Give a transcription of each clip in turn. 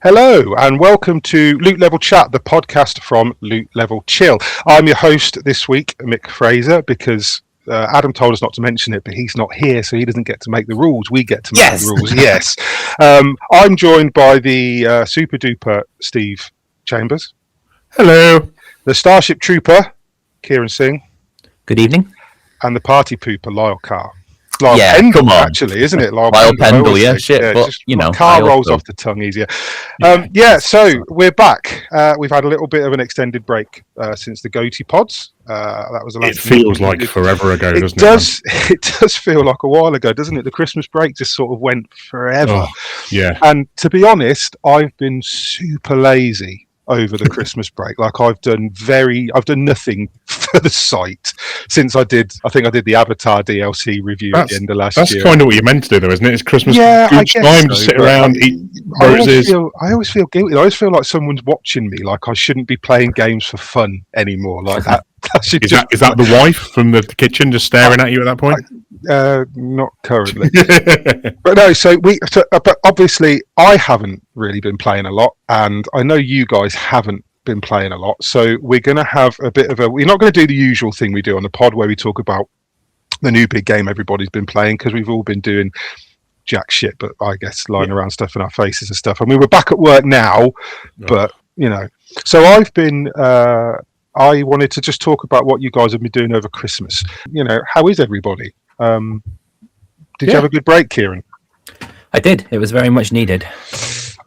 Hello and welcome to Loot Level Chat, the podcast from Loot Level Chill. I'm your host this week, Mick Fraser, because Adam told us not to mention it, but he's not here, so he doesn't get to make the rules. We get to make the rules, yes. I'm joined by the super duper Steve Chambers. Hello. The Starship Trooper, Kieran Singh. Good evening. And the Party Pooper, Lyle Carr. Pendle, come on. Actually, isn't it? Lyle Pendle, yeah, shit. Yeah, but, you know, car rolls off the tongue easier. So we're back. We've had a little bit of an extended break since the Goatee Pods. That was the last. It feels like forever ago, doesn't it? It does feel like a while ago, doesn't it? The Christmas break just sort of went forever. Oh, yeah. And to be honest, I've been super lazy over the Christmas break. Like I've done nothing for the site since I think I did the Avatar DLC review at the end of last year. That's kind of what you're meant to do though, isn't it? It's Christmas I guess time to sit around, eat roses. I always feel guilty. I always feel like someone's watching me, like I shouldn't be playing games for fun anymore. Like that. Is that the wife from the kitchen just staring at you at that point? Not currently. But no, but obviously I haven't really been playing a lot, and I know you guys haven't been playing a lot, so we're going to have we're not going to do the usual thing we do on the pod where we talk about the new big game everybody's been playing, because we've all been doing jack shit, but I guess lying around stuff in our faces and stuff. I mean, we're back at work now, but you know, so I've been I wanted to just talk about what you guys have been doing over Christmas. You know, how is everybody? Did you have a good break, Kieran? I did. It was very much needed.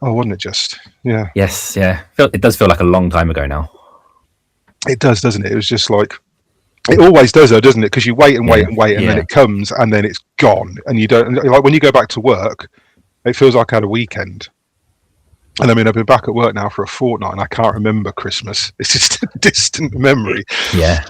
Oh, wasn't it just? Yeah. Yes, yeah. It does feel like a long time ago now. It does, doesn't it? It was just like, it always does though, doesn't it? Because you wait and wait and wait, and then it comes, and then it's gone, and you don't, like when you go back to work, it feels like I had a weekend. And I mean, I've been back at work now for a fortnight, and I can't remember Christmas. It's just a distant memory. Yeah.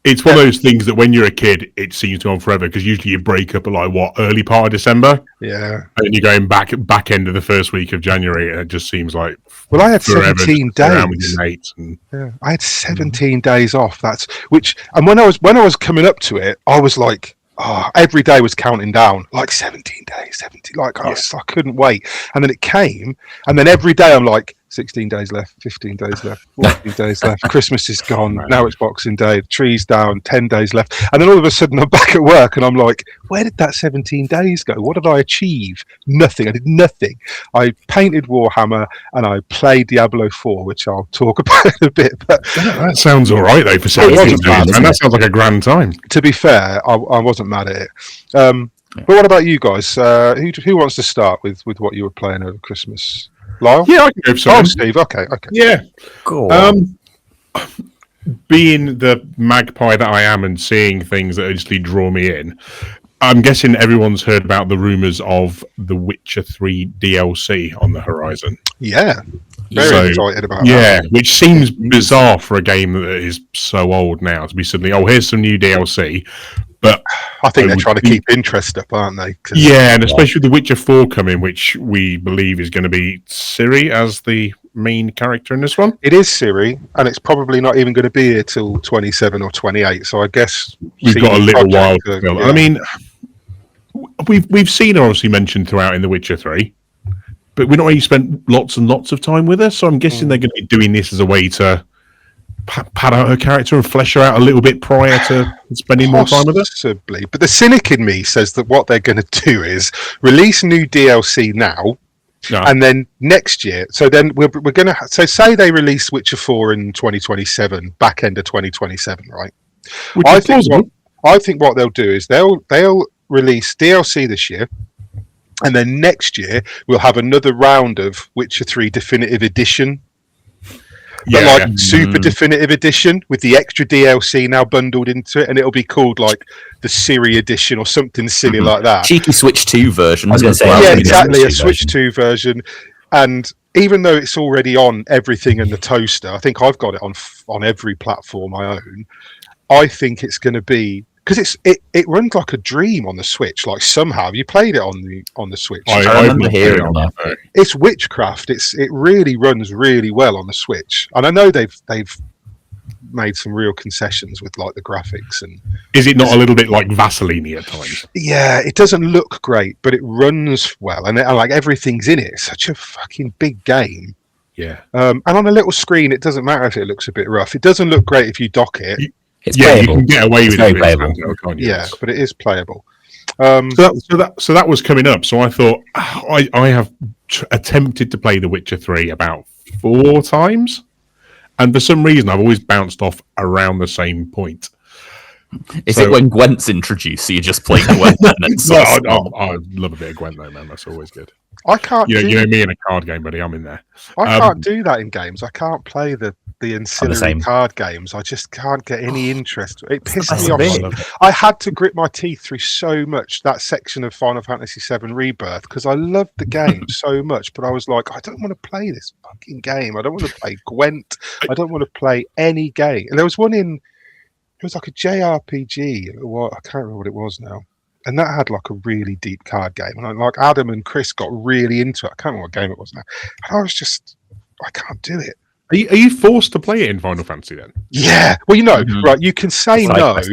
It's one of those things that when you're a kid, it seems to go on forever, because usually you break up at early part of December. Yeah. And then you're going back end of the first week of January, and it just seems like I had 17 days. I had 17 days off. And when I was coming up to it, I was like, every day was counting down, like 17 days, 17. Like I couldn't wait. And then it came, and then every day I'm like, 16 days left, 15 days left, 14 days left. Christmas is gone. Now it's Boxing Day. The tree's down. 10 days left. And then all of a sudden I'm back at work and I'm like, where did that 17 days go? What did I achieve? Nothing. I did nothing. I painted Warhammer and I played Diablo 4, which I'll talk about in a bit. But that sounds all right though for 17 days. And that sounds like a grand time. To be fair, I wasn't mad at it. But what about you guys? Who wants to start with what you were playing over Christmas? Lyle? Yeah, I can go for something. Steve. Okay. Yeah. Cool. Being the magpie that I am and seeing things that actually draw me in, I'm guessing everyone's heard about the rumours of the Witcher 3 DLC on the horizon. Yeah. Very excited about that. Yeah, which seems bizarre for a game that is so old now to be suddenly, here's some new DLC. But I think they're trying to keep interest up, aren't they? Yeah, and especially with The Witcher 4 coming, which we believe is going to be Ciri as the main character in this one. It is Ciri, and it's probably not even going to be here till 27 or 28. So I guess we've got a little while to go. I mean, we've seen her obviously mentioned throughout in The Witcher 3, but we've not really spent lots and lots of time with her. So I'm guessing they're going to be doing this as a way to pad out her character and flesh her out a little bit prior to spending more time with her. Possibly, but the cynic in me says that what they're going to do is release new DLC now, and then next year. So then we're going to. So say they release Witcher 4 in 2027, back end of 2027, right? I think what they'll do is they'll release DLC this year, and then next year we'll have another round of Witcher 3 Definitive Edition. But super definitive edition with the extra DLC now bundled into it, and it'll be called like the Ciri edition or something silly like that. Cheeky Switch 2 version. I was going to say, exactly, a Switch 2 version. And even though it's already on everything in the toaster, I think I've got it on every platform I own. I think it's going to be, because it runs like a dream on the Switch. Like somehow you played it on the Switch. I remember hearing on that. It's witchcraft. It really runs really well on the Switch, and I know they've made some real concessions with like the graphics. And is it not a little bit like Vaseline at times? Yeah, it doesn't look great, but it runs well, and like everything's in it. It's such a fucking big game. Yeah. And on a little screen, it doesn't matter if it looks a bit rough. It doesn't look great if you dock it. It's yeah, playable. you can get away with very it. playable. Can't you? Yeah, but it is playable. So that was coming up. So I thought I have attempted to play The Witcher 3 about 4 times, and for some reason I've always bounced off around the same point. Is it when Gwent's introduced, so you just play Gwent? I love a bit of Gwent though, man. That's always good. I can't. You know me in a card game, buddy. I'm in there. I can't do that in games. I can't play the ancillary card games. I just can't get any interest. It pisses me off. I had to grit my teeth through so much that section of Final Fantasy VII Rebirth because I loved the game so much, but I was like, I don't want to play this fucking game. I don't want to play Gwent. I don't want to play any game. And there was one in. It was like a JRPG. Well, I can't remember what it was now. And that had like a really deep card game. And like Adam and Chris got really into it. I can't remember what game it was now. And I was just, I can't do it. Are you forced to play it in Final Fantasy then? Yeah. Well, right. You can say no. Quest,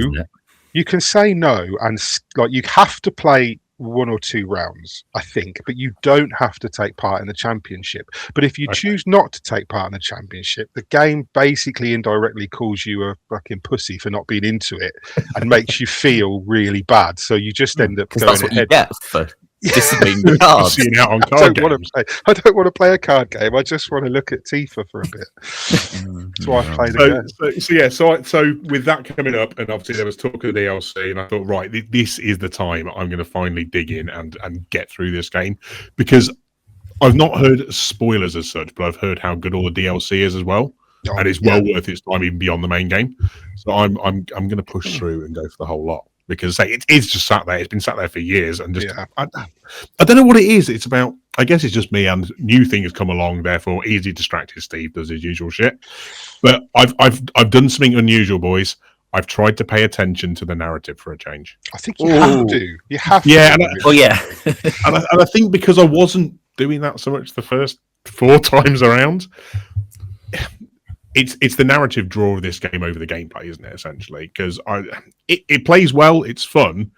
you can say no, and like you have to play 1 or 2 rounds, I think, but you don't have to take part in the championship. But if you choose not to take part in the championship, the game basically indirectly calls you a fucking pussy for not being into it and makes you feel really bad. So you just end up going that's what ahead. You get for disciplining cards. Out on card I don't want to play a card game. I just want to look at Tifa for a bit. That's why I play the game. So with that coming up, and obviously there was talk of the DLC, and I thought, right, this is the time I'm going to finally dig in and get through this game, because I've not heard spoilers as such, but I've heard how good all the DLC is as well, and it's well worth its time even beyond the main game. So I'm going to push through and go for the whole lot. Because it's just sat there. It's been sat there for years, and just I don't know what it is. It's about. I guess it's just me, and new thing has come along. Therefore, easy distracted Steve does his usual shit. But I've done something unusual, boys. I've tried to pay attention to the narrative for a change. I think you have to. You have to. Yeah. And I think because I wasn't doing that so much the first 4 times around. It's the narrative draw of this game over the gameplay, isn't it? Essentially, because it plays well, it's fun,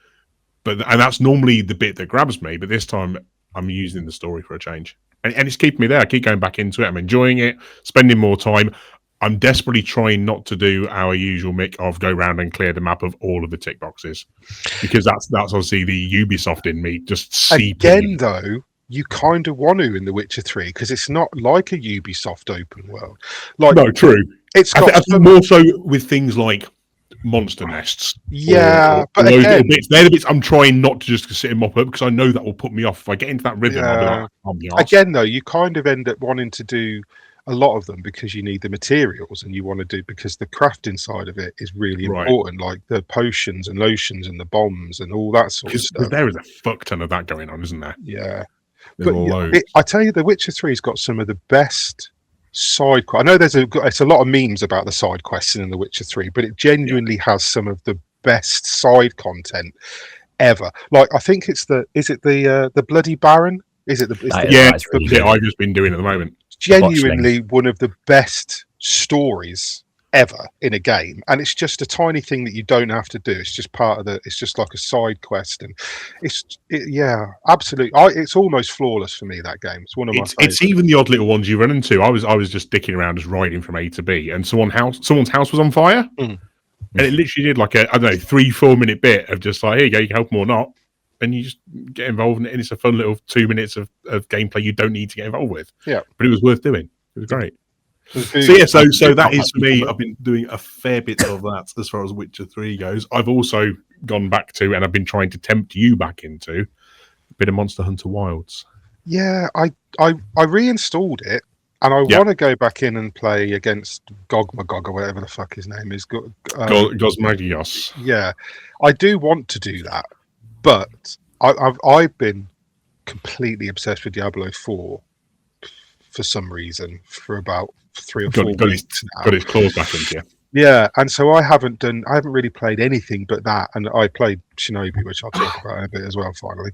and that's normally the bit that grabs me. But this time, I'm using the story for a change, and it's keeping me there. I keep going back into it. I'm enjoying it, spending more time. I'm desperately trying not to do our usual Mick of go around and clear the map of all of the tick boxes, because that's obviously the Ubisoft in me just seeping. Again, though. You kind of want to in The Witcher 3 because it's not like a Ubisoft open world. No, true. It's got I think more so with things like monster nests. Yeah, but those again, little bits, they're the bits I'm trying not to just sit and mop up because I know that will put me off. If I get into that rhythm, I'll be like, again, though, you kind of end up wanting to do a lot of them because you need the materials and you want to do because the crafting side of it is really important, like the potions and lotions and the bombs and all that sort of stuff. There is a fuck ton of that going on, isn't there? Yeah. But I tell you, The Witcher 3's got some of the best side quests. I know it's a lot of memes about the side quests in The Witcher 3, but it genuinely has some of the best side content ever. Like I think is it the Bloody Baron? Is it the bit I've just been doing at the moment? Genuinely one of the best stories ever in a game, and it's just a tiny thing that you don't have to do. It's just part of it's just like a side quest, and absolutely. It's almost flawless for me, that game. It's one of my favorites. It's even the odd little ones you run into. I was just dicking around, just riding from A to B, and someone's house was on fire, and it literally did like a 3-4 minute bit of just like, here you go, you can help them or not, and you just get involved in it, and it's a fun little 2 minutes of gameplay you don't need to get involved with. Yeah, but it was worth doing. It was great. So that is for me. I've been doing a fair bit of that as far as Witcher 3 goes. I've also gone back to, and I've been trying to tempt you back into, a bit of Monster Hunter Wilds. Yeah, I reinstalled it, and I want to go back in and play against Gogmagog or whatever the fuck his name is. Gosmagios. Yeah, I do want to do that, but I've been completely obsessed with Diablo 4 for some reason for about 3 or 4 weeks now. Got his claws back into you. Yeah, and so I haven't really played anything but that, and I played Shinobi, which I'll talk about in a bit as well. Finally,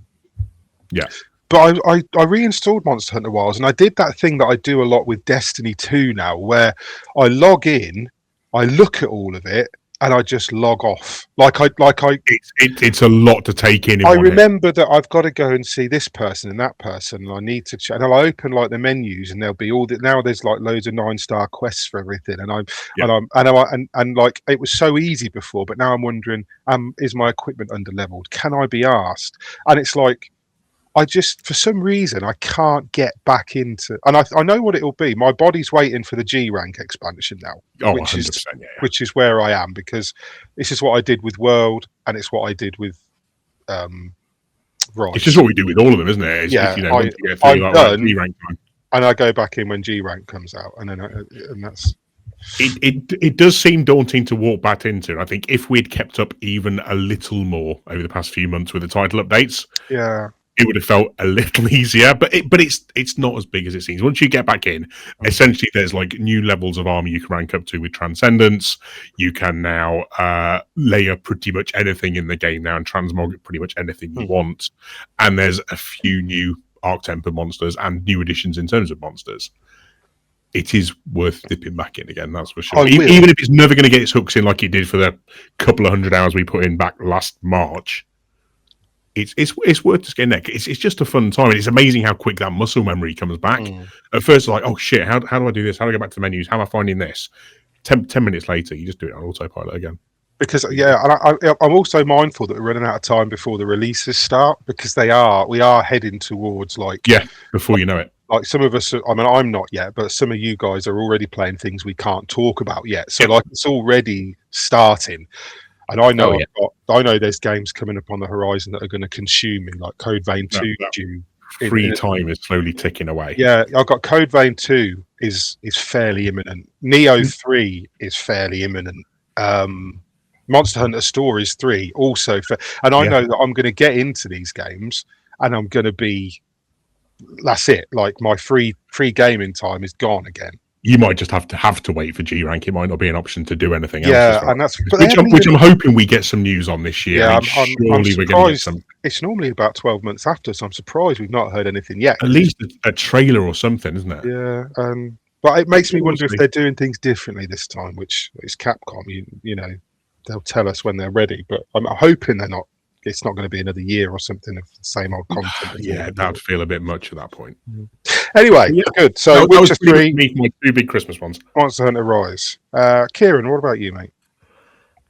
yeah. But I reinstalled Monster Hunter Wilds, and I did that thing that I do a lot with Destiny 2 now, where I log in I look at all of it and I just log off. It's a lot to take in. I remember that I've got to go and see this person and that person, and I need to check. And I'll open like the menus, and there'll be all that. Now there's like loads of 9-star quests for everything, and like it was so easy before, but now I'm wondering, is my equipment under leveled? Can I be asked? And it's like, I just, for some reason, I can't get back into, and I know what it'll be. My body's waiting for the G rank expansion now, which is where I am, because this is what I did with World, and it's what I did with Rise. It's just what we do with all of them, isn't it? I'm done, G rank time, and I go back in when G rank comes out, and then and that's. It does seem daunting to walk back into. I think if we'd kept up even a little more over the past few months with the title updates, it would have felt a little easier, but it's not as big as it seems. Once you get back in, essentially there's like new levels of armor you can rank up to with Transcendence. You can now layer pretty much anything in the game now and transmog pretty much anything you want. And there's a few new Arc Temper monsters and new additions in terms of monsters. It is worth dipping back in again, that's for sure. Even if it's never going to get its hooks in like it did for the couple of 100 hours we put in back last March. It's worth just getting there. It's just a fun time. And it's amazing how quick that muscle memory comes back. At first, it's like, oh shit, how do I do this? How do I go back to the menus? How am I finding this? 10 minutes later, you just do it on autopilot again. Because I'm also mindful that we're running out of time before the releases start, because we are heading towards before you know it. Like some of us, I mean, I'm not yet, but some of you guys are already playing things we can't talk about yet. So it's already starting. And I know I know there's games coming up on the horizon that are going to consume me, like Code Vein 2. Free time is slowly ticking away. Yeah, I've got Code Vein 2 is fairly imminent. Neo 3 is fairly imminent. Monster Hunter Stories 3 also. And I know that I'm going to get into these games and I'm going to be... That's it. Like my free gaming time is gone again. You might just have to wait for G rank. It might not be an option to do anything else. Yeah, and that's which I'm hoping we get some news on this year. Yeah, surely we're going to get some. It's normally about 12 months after, so I'm surprised we've not heard anything yet. At least a trailer or something, isn't it? Yeah, but it makes me wonder if they're doing things differently this time, which is Capcom. You know, they'll tell us when they're ready, but I'm hoping they're not. It's not going to be another year or something of the same old content. Yeah, that would feel a bit much at that point. Anyway, good. So Witcher 3, my two big Christmas ones. Monster Hunter Rise. Kieran, what about you, mate?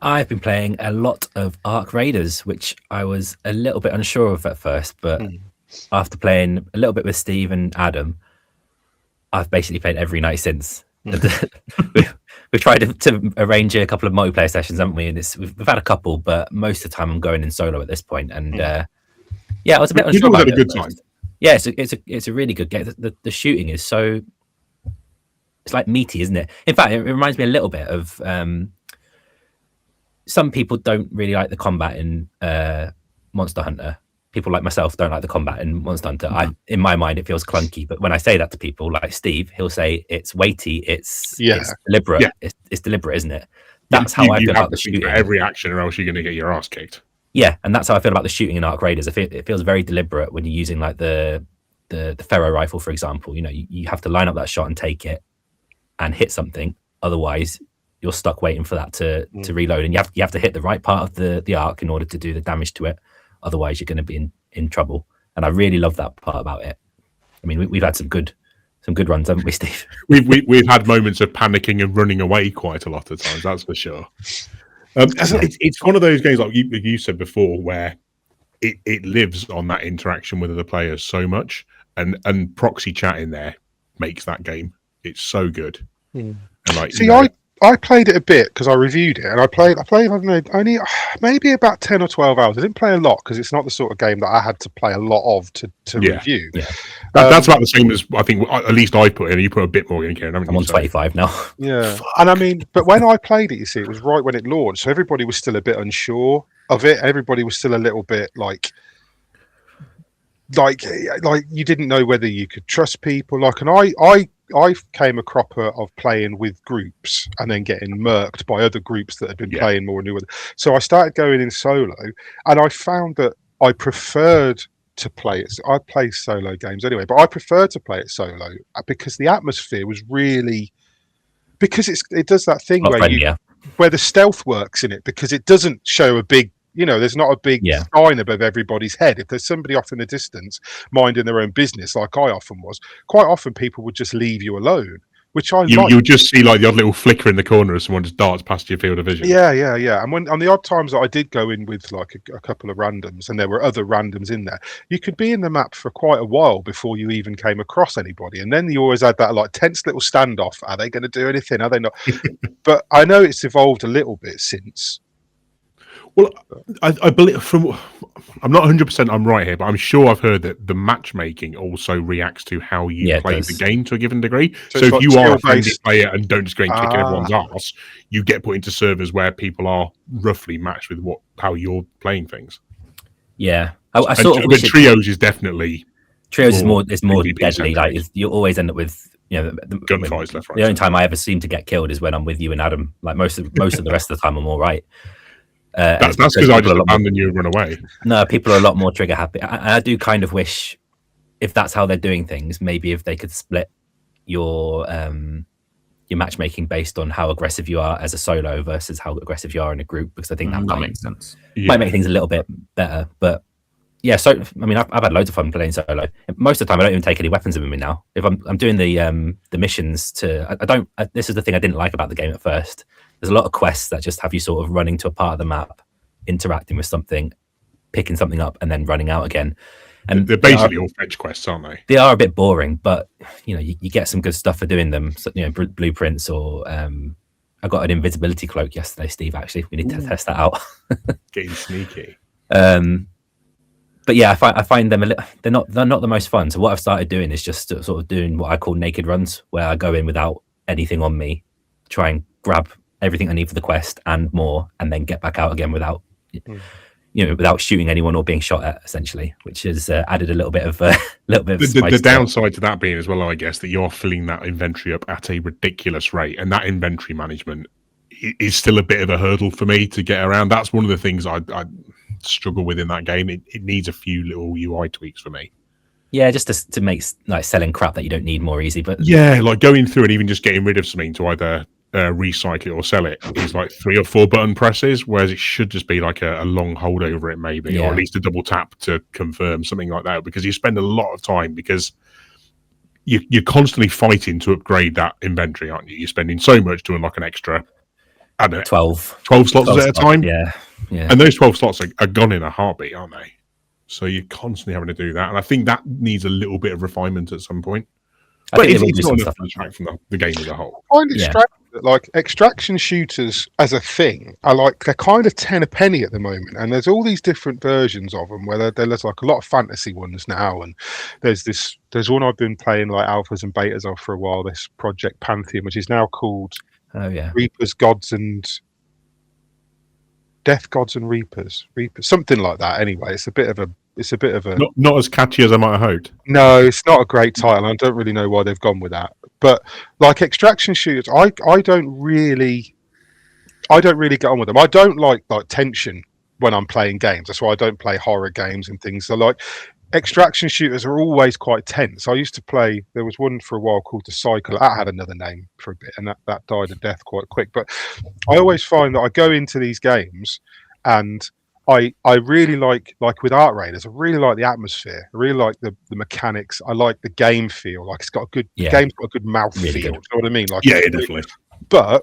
I've been playing a lot of Arc Raiders, which I was a little bit unsure of at first, but after playing a little bit with Steve and Adam, I've basically played every night since. We've tried to arrange a couple of multiplayer sessions, haven't we? And we've had a couple, but most of the time I'm going in solo at this point. And I was a bit unsure about it. Had a good time. Yeah, it's a really good game. The shooting is so, it's like meaty, isn't it? In fact, it reminds me a little bit of some people don't really like the combat in Monster Hunter. People like myself don't like the combat in Monster Hunter. In my mind, it feels clunky. But when I say that to people like Steve, he'll say it's weighty, it's deliberate. Yeah. It's deliberate, isn't it? That's how I feel about the shooting. Every action, or else you're going to get your ass kicked. Yeah, and that's how I feel about the shooting in Arc Raiders. It feels very deliberate when you're using like the ferro rifle, for example. You know, you have to line up that shot and take it and hit something. Otherwise, you're stuck waiting for that to reload, and you have to hit the right part of the arc in order to do the damage to it. Otherwise, you're going to be in trouble. And I really love that part about it. I mean, we've had some good runs, haven't we, Steve? We've had moments of panicking and running away quite a lot of times. That's for sure. It's one of those games, like you said before, where it lives on that interaction with other players so much, and proxy chat in there makes that game. It's so good. And I played it a bit because I reviewed it, and I played I don't know, only maybe about 10 or 12 hours. I didn't play a lot because it's not the sort of game that I had to play a lot of to review. Yeah. That's about the same as I think at least I put in. You put a bit more in, Kieran. I'm on 25 now. Yeah, and I mean, but when I played it, you see, it was right when it launched, so everybody was still a bit unsure of it. Everybody was still a little bit like you didn't know whether you could trust people. And I came a cropper of playing with groups and then getting murked by other groups that had been playing more new. So I started going in solo, and I found that I preferred to play it. I play solo games anyway, but I preferred to play it solo because the atmosphere was really because it does that thing where the stealth works in it, because it doesn't show a big, there's not a big sign above everybody's head. If there's somebody off in the distance minding their own business, like I often was, quite often people would just leave you alone, which I like. You'll just see like the odd little flicker in the corner as someone just darts past your field of vision. Yeah. And when on the odd times that I did go in with like a couple of randoms, and there were other randoms in there, you could be in the map for quite a while before you even came across anybody. And then you always had that like tense little standoff. Are they going to do anything? Are they not? But I know it's evolved a little bit since. Well, I believe I'm not 100% I'm right here, but I'm sure I've heard that the matchmaking also reacts to how you play the game to a given degree. So if you are a friendly player and don't just go and kick everyone's ass, you get put into servers where people are roughly matched with how you're playing things. Yeah, but trios is definitely trios is more deadly. Like you always end up with gunfights left, right. The only time I ever seem to get killed is when I'm with you and Adam. Like most of the rest of the time, I'm all right. That's because I just abandon you and run away. No, people are a lot more trigger happy. I do kind of wish, if that's how they're doing things, maybe if they could split your matchmaking based on how aggressive you are as a solo versus how aggressive you are in a group, because I think that makes sense. Might make things a little bit better. But yeah, so I mean, I've had loads of fun playing solo. Most of the time, I don't even take any weapons with me now. If I'm doing the missions this is the thing I didn't like about the game at first. There's a lot of quests that just have you sort of running to a part of the map, interacting with something, picking something up, and then running out again. And they're basically all fetch quests, aren't they? They are a bit boring, but you get some good stuff for doing them. So, blueprints, or I got an invisibility cloak yesterday, Steve. Actually, we need to test that out. Getting sneaky. But yeah, I find them they're not the most fun. So what I've started doing is just sort of doing what I call naked runs, where I go in without anything on me, try and grab everything I need for the quest and more, and then get back out again without shooting anyone or being shot at, essentially, which has added a little bit of spice. The downside to that being as well, I guess, that you're filling that inventory up at a ridiculous rate, and that inventory management is still a bit of a hurdle for me to get around. That's one of the things I struggle with in that game. It needs a few little UI tweaks for me. Yeah, just to make like selling crap that you don't need more easy. But yeah, like going through and even just getting rid of something to either recycle it or sell it is like 3 or 4 button presses, whereas it should just be like a long hold over it, maybe, or at least a double tap to confirm, something like that, because you spend a lot of time, because you're constantly fighting to upgrade that inventory, aren't you? You're spending so much to unlock an extra, I don't know, 12 slots at a time. Yeah. And those 12 slots are gone in a heartbeat, aren't they? So you're constantly having to do that, and I think that needs a little bit of refinement at some point. But it's not enough to distract from the game as a whole. I find it strange that, like, extraction shooters as a thing they're kind of 10 a penny at the moment, and there's all these different versions of them. Where there's like a lot of fantasy ones now, and there's one I've been playing like alphas and betas of for a while. This Project Pantheon, which is now called Reapers, Gods and Death Gods and Reapers, something like that. Anyway, it's a bit of a not as catchy as I might have hoped. No, it's not a great title. I don't really know why they've gone with that. But like extraction shooters, I don't really get on with them. I don't like tension when I'm playing games. That's why I don't play horror games and things. So like extraction shooters are always quite tense. I used to play, there was one for a while called The Cycle. That had another name for a bit, and that died a death quite quick. But I always find that I go into these games and I really like with Art Raiders, I really like the atmosphere. I really like the mechanics. I like the game feel. Like it's got a good the game's got a good mouth feel. You know what I mean? Like definitely. But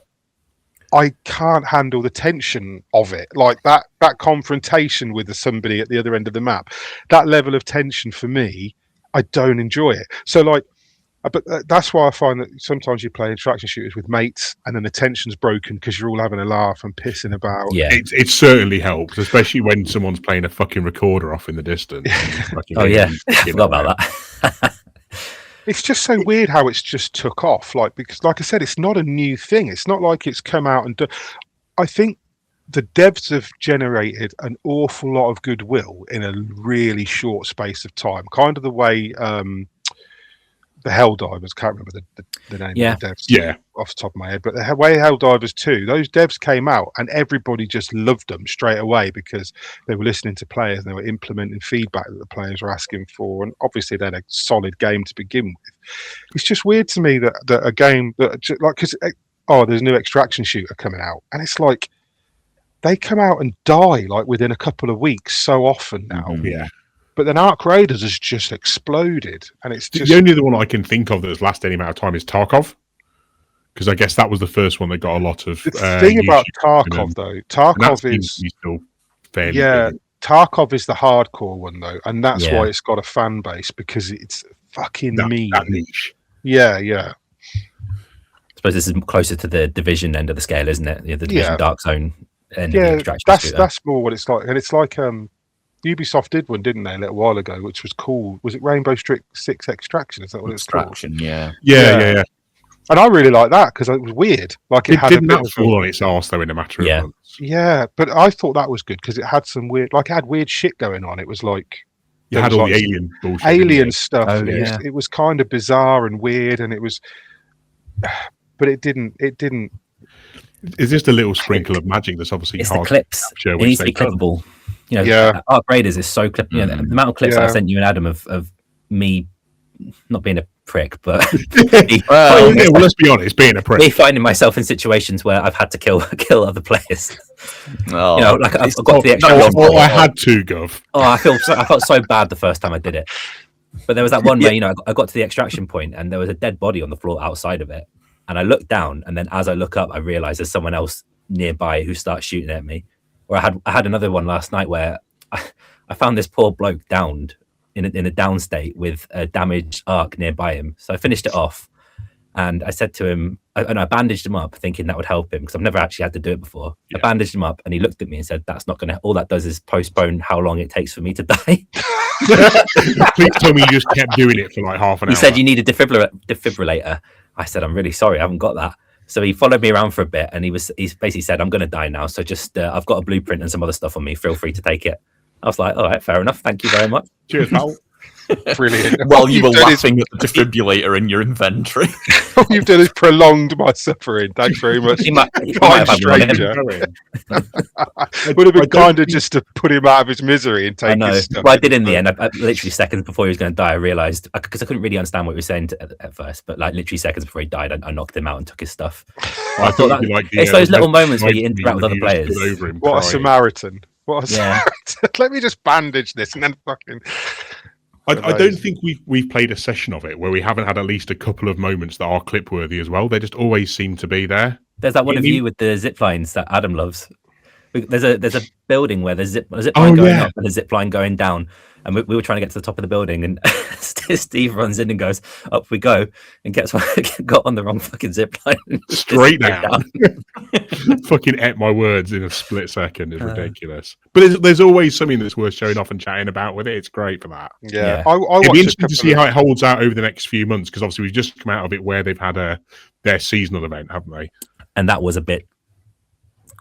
I can't handle the tension of it. Like that confrontation with somebody at the other end of the map. That level of tension for me, I don't enjoy it. So like, but that's why I find that sometimes you play extraction shooters with mates, and then the tension's broken because you're all having a laugh and pissing about. Yeah, it certainly helps, especially when someone's playing a fucking recorder off in the distance. Oh yeah, I forgot about that. It's just so weird how it's just took off. Like, because like I said, it's not a new thing. It's not like it's come out and I think the devs have generated an awful lot of goodwill in a really short space of time. Kind of the way the Helldivers, can't remember the name of the devs off the top of my head, but the way Helldivers 2, those devs came out and everybody just loved them straight away because they were listening to players and they were implementing feedback that the players were asking for, and obviously they had a solid game to begin with. It's just weird to me that a game that, like, because oh, there's a new extraction shooter coming out, and it's like they come out and die like within a couple of weeks so often now. Yeah. But then Ark Raiders has just exploded, and it's just the only other one I can think of that has lasted any amount of time is Tarkov, because I guess that was the first one that got a lot of. The thing about Tarkov, though, Tarkov is still fairly big. Tarkov is the hardcore one though, and that's why it's got a fan base, because it's fucking mean. That niche. Yeah. I suppose this is closer to the Division end of the scale, isn't it? The Division Dark Zone end of the extraction. That's more what it's like, and it's like Ubisoft did one, didn't they, a little while ago, which was called, was it Rainbow Six Extraction? Is that what it's called? Yeah. And I really like that because it was weird. Like it didn't that fall on its arse though in a matter of months. Yeah, but I thought that was good because it had some weird, like it had weird shit going on. It was like you had all the alien bullshit, alien stuff. It was kind of bizarre and weird, and it was, but it didn't. It's just a little sprinkle of magic that's obviously it's hard the clips. To it needs to be clippable. You know, Ark Raiders is so clip. You know, the amount of clips I sent you and Adam of me not being a prick, but well, let's be honest, being a prick. Me finding myself in situations where I've had to kill other players. Oh, you know, like I've got to the extra. I had to, Gov. Oh, I felt so bad the first time I did it. But there was that one where, you know, I got to the extraction point and there was a dead body on the floor outside of it. And I looked down, and then as I look up, I realized there's someone else nearby who starts shooting at me. Or I had another one last night where I found this poor bloke downed in a down state with a damaged arc nearby him. So I finished it off, and I said to him, I bandaged him up, thinking that would help him because I've never actually had to do it before. Yeah. I bandaged him up, and he looked at me and said, "That's not going to. All that does is postpone how long it takes for me to die." Please tell me you just kept doing it for like half an hour. He said you need a defibrillator. I said, "I'm really sorry, I haven't got that." So he followed me around for a bit, and he basically said, "I'm going to die now, so just I've got a blueprint and some other stuff on me. Feel free to take it." I was like, "All right, fair enough. Thank you very much." Cheers, pal. Brilliant. While you were laughing at the defibrillator in your inventory. All you've done is prolonged my suffering. Thanks very much. He might have stranger. Would have been kinder just to put him out of his misery and take his stuff. Well, I did in the end. I literally seconds before he was going to die, I realised, because I couldn't really understand what he was saying at first, but like literally seconds before he died, I knocked him out and took his stuff. I thought that, like it's those little moments where you interact with other players. What a Samaritan. What a Samaritan. Let me just bandage this and then fucking... I don't think we've played a session of it where we haven't had at least a couple of moments that are clip worthy as well. They just always seem to be there. There's that one of you with the zip lines that Adam loves. There's a building where there's a zip line going up and a zip line going down, and we were trying to get to the top of the building, and Steve runs in and goes, "Up we go," and got on the wrong fucking zip line. Straight down. Fucking ate my words in a split second. Is ridiculous. But there's always something that's worth showing off and chatting about with it. It's great for that. Yeah. It'd be interesting to see how it holds out over the next few months, because obviously we've just come out of it where they've had their seasonal event, haven't they? And that was a bit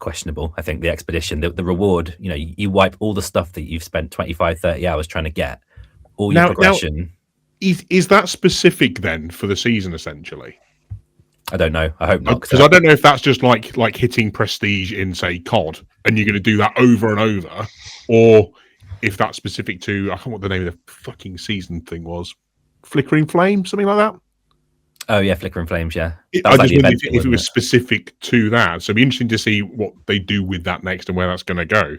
questionable. I think the expedition, the reward, you know, you wipe all the stuff that you've spent 25, 30 hours trying to get, all your progression. Is that specific then for the season, essentially? I don't know. I hope not. Because I don't know if that's just like hitting prestige in, say, COD, and you're going to do that over and over, or if that's specific to, I can't remember what the name of the fucking season thing was. Flickering Flame, something like that? Oh, yeah, Flickering Flames, yeah. I just wondered if it was specific to that. So it'd be interesting to see what they do with that next and where that's going to go.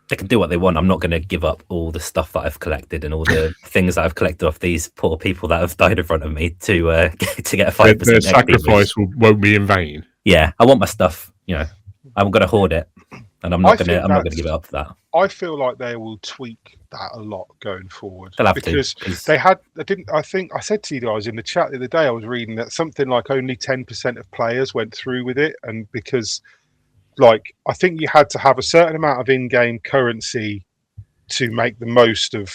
They can do what they want. I'm not going to give up all the stuff that I've collected and all the things that I've collected off these poor people that have died in front of me to get a 5%. Their sacrifice won't be in vain. Yeah, I want my stuff. You know, I'm going to hoard it, and I'm not going to give it up for that. I feel like they will tweak that a lot going forward. They'll have because they had. I think I said to you guys in the chat the other day. I was reading that something like only 10% of players went through with it, and because. Like, I think you had to have a certain amount of in-game currency to make the most of.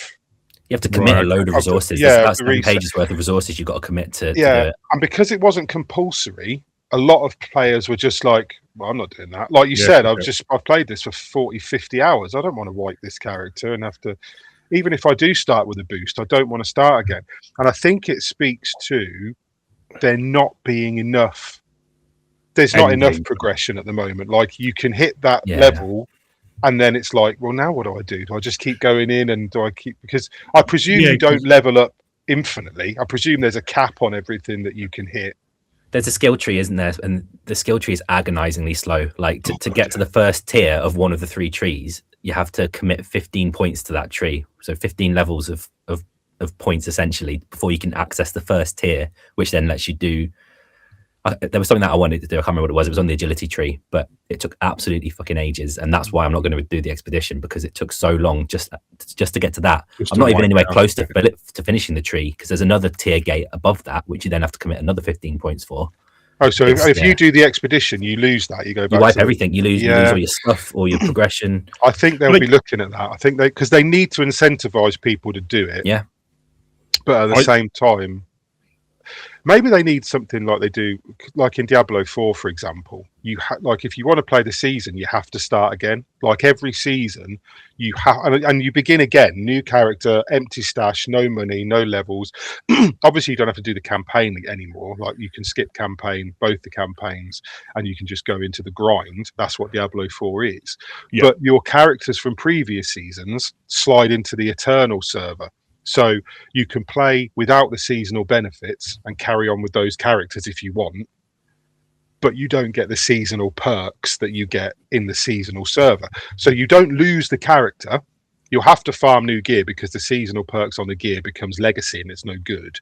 You have to commit a load of resources. That's 10 pages worth of resources you've got to commit to. Yeah, do it. And because it wasn't compulsory, a lot of players were just like, "Well, I'm not doing that." Like you said, I've played this for 40, 50 hours. I don't want to wipe this character and have to. Even if I do start with a boost, I don't want to start again. And I think it speaks to there not being enough. There's not enough progression at the moment. Like, you can hit that level, and then it's like, well, now what do I do? Do I just keep going in, and do I keep? Because I presume you don't level up infinitely. I presume there's a cap on everything that you can hit. there's a skill tree, isn't there? And the skill tree is agonizingly slow. Like to get to the first tier of one of the 3 trees, you have to commit 15 points to that tree. So 15 levels of points essentially before you can access the first tier, which then lets you do. There was something that I wanted to do. I can't remember what it was. It was on the agility tree, but it took absolutely fucking ages, and that's why I'm not going to do the expedition, because it took so long just to get to that. I'm not even anywhere close to finishing the tree, because there's another tier gate above that, which you then have to commit another 15 points for. Oh, so if you do the expedition, you lose that. You go back. You wipe everything. You lose all your stuff, all your progression. I think they'll be looking at that. I think because they need to incentivize people to do it. Yeah. But at the same time, maybe they need something like they do, like in Diablo 4, for example. Like if you want to play the season, you have to start again. Like every season, you have, and you begin again. New character, empty stash, no money, no levels. Obviously, you don't have to do the campaign anymore. Like you can skip both the campaigns, and you can just go into the grind. That's what Diablo 4 is. Yeah. But your characters from previous seasons slide into the Eternal server. So you can play without the seasonal benefits and carry on with those characters if you want, but you don't get the seasonal perks that you get in the seasonal server. So you don't lose the character. You'll have to farm new gear because the seasonal perks on the gear becomes legacy and it's no good.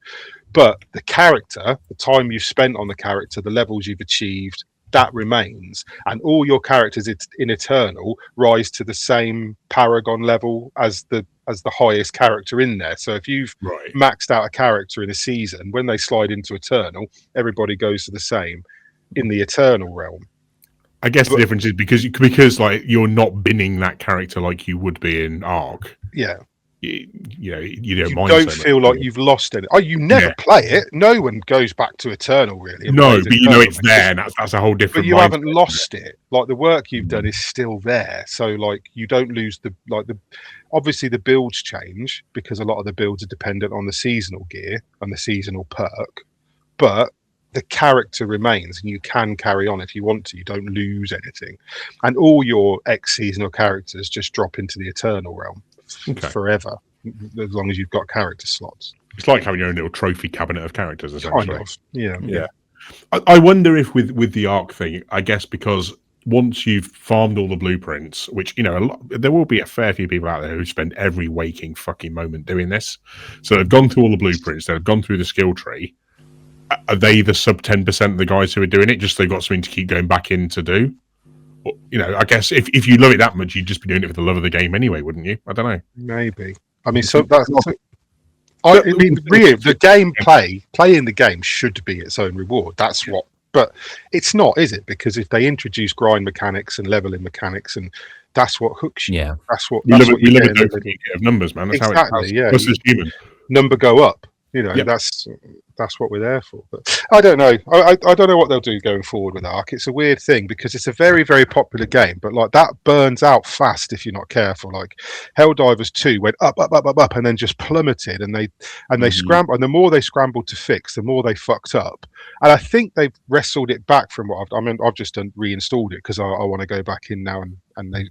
But the character, the time you've spent on the character, the levels you've achieved, that remains, and all your characters in Eternal rise to the same paragon level as the highest character in there. So if you've maxed out a character in a season, when they slide into Eternal, everybody goes to the same in the Eternal realm. I guess the difference is because like you're not binning that character like you would be in Arc. Yeah. You don't feel like you've lost it. Oh, you never play it. No one goes back to Eternal really. No, but it's there, and that's a whole different. But you haven't lost it. Like the work you've done is still there. So like you don't lose the obviously the builds change because a lot of the builds are dependent on the seasonal gear and the seasonal perk, but the character remains, and you can carry on if you want to. You don't lose anything, and all your ex-seasonal characters just drop into the Eternal realm. Forever, as long as you've got character slots. It's like having your own little trophy cabinet of characters, essentially. Kind of. Yeah. I wonder if with the Arc thing, I guess because once you've farmed all the blueprints, which there will be a fair few people out there who spend every waking fucking moment doing this. So they've gone through all the blueprints, they've gone through the skill tree. Are they the sub 10% of the guys who are doing it? Just they've got something to keep going back in to do. I guess if you love it that much, you'd just be doing it for the love of the game anyway, wouldn't you? I don't know. Maybe. I mean, so that's. Really, the gameplay, playing the game should be its own reward. That's what. But it's not, is it? Because if they introduce grind mechanics and leveling mechanics, and that's what hooks you. Yeah. That's what. We love a dopamine of numbers, man. That's exactly. How it's human. Number go up. That's what we're there for. But I don't know. I don't know what they'll do going forward with Ark. It's a weird thing because it's a very, very popular game, but like that burns out fast if you're not careful. Like Helldivers 2 went up, and then just plummeted, and they scrambled. And the more they scrambled to fix, the more they fucked up. And I think they've wrestled it back from what I've just reinstalled it because I want to go back in now and they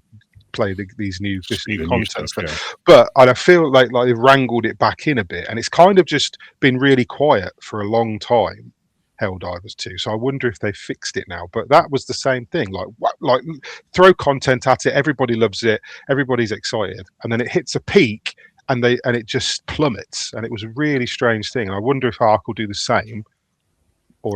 play this new content stuff. But I feel like they've wrangled it back in a bit, and it's kind of just been really quiet for a long time, Helldivers 2. So I wonder if they fixed it now. But that was the same thing. Like throw content at it, everybody loves it, everybody's excited, and then it hits a peak and it just plummets. And it was a really strange thing. And I wonder if Ark will do the same.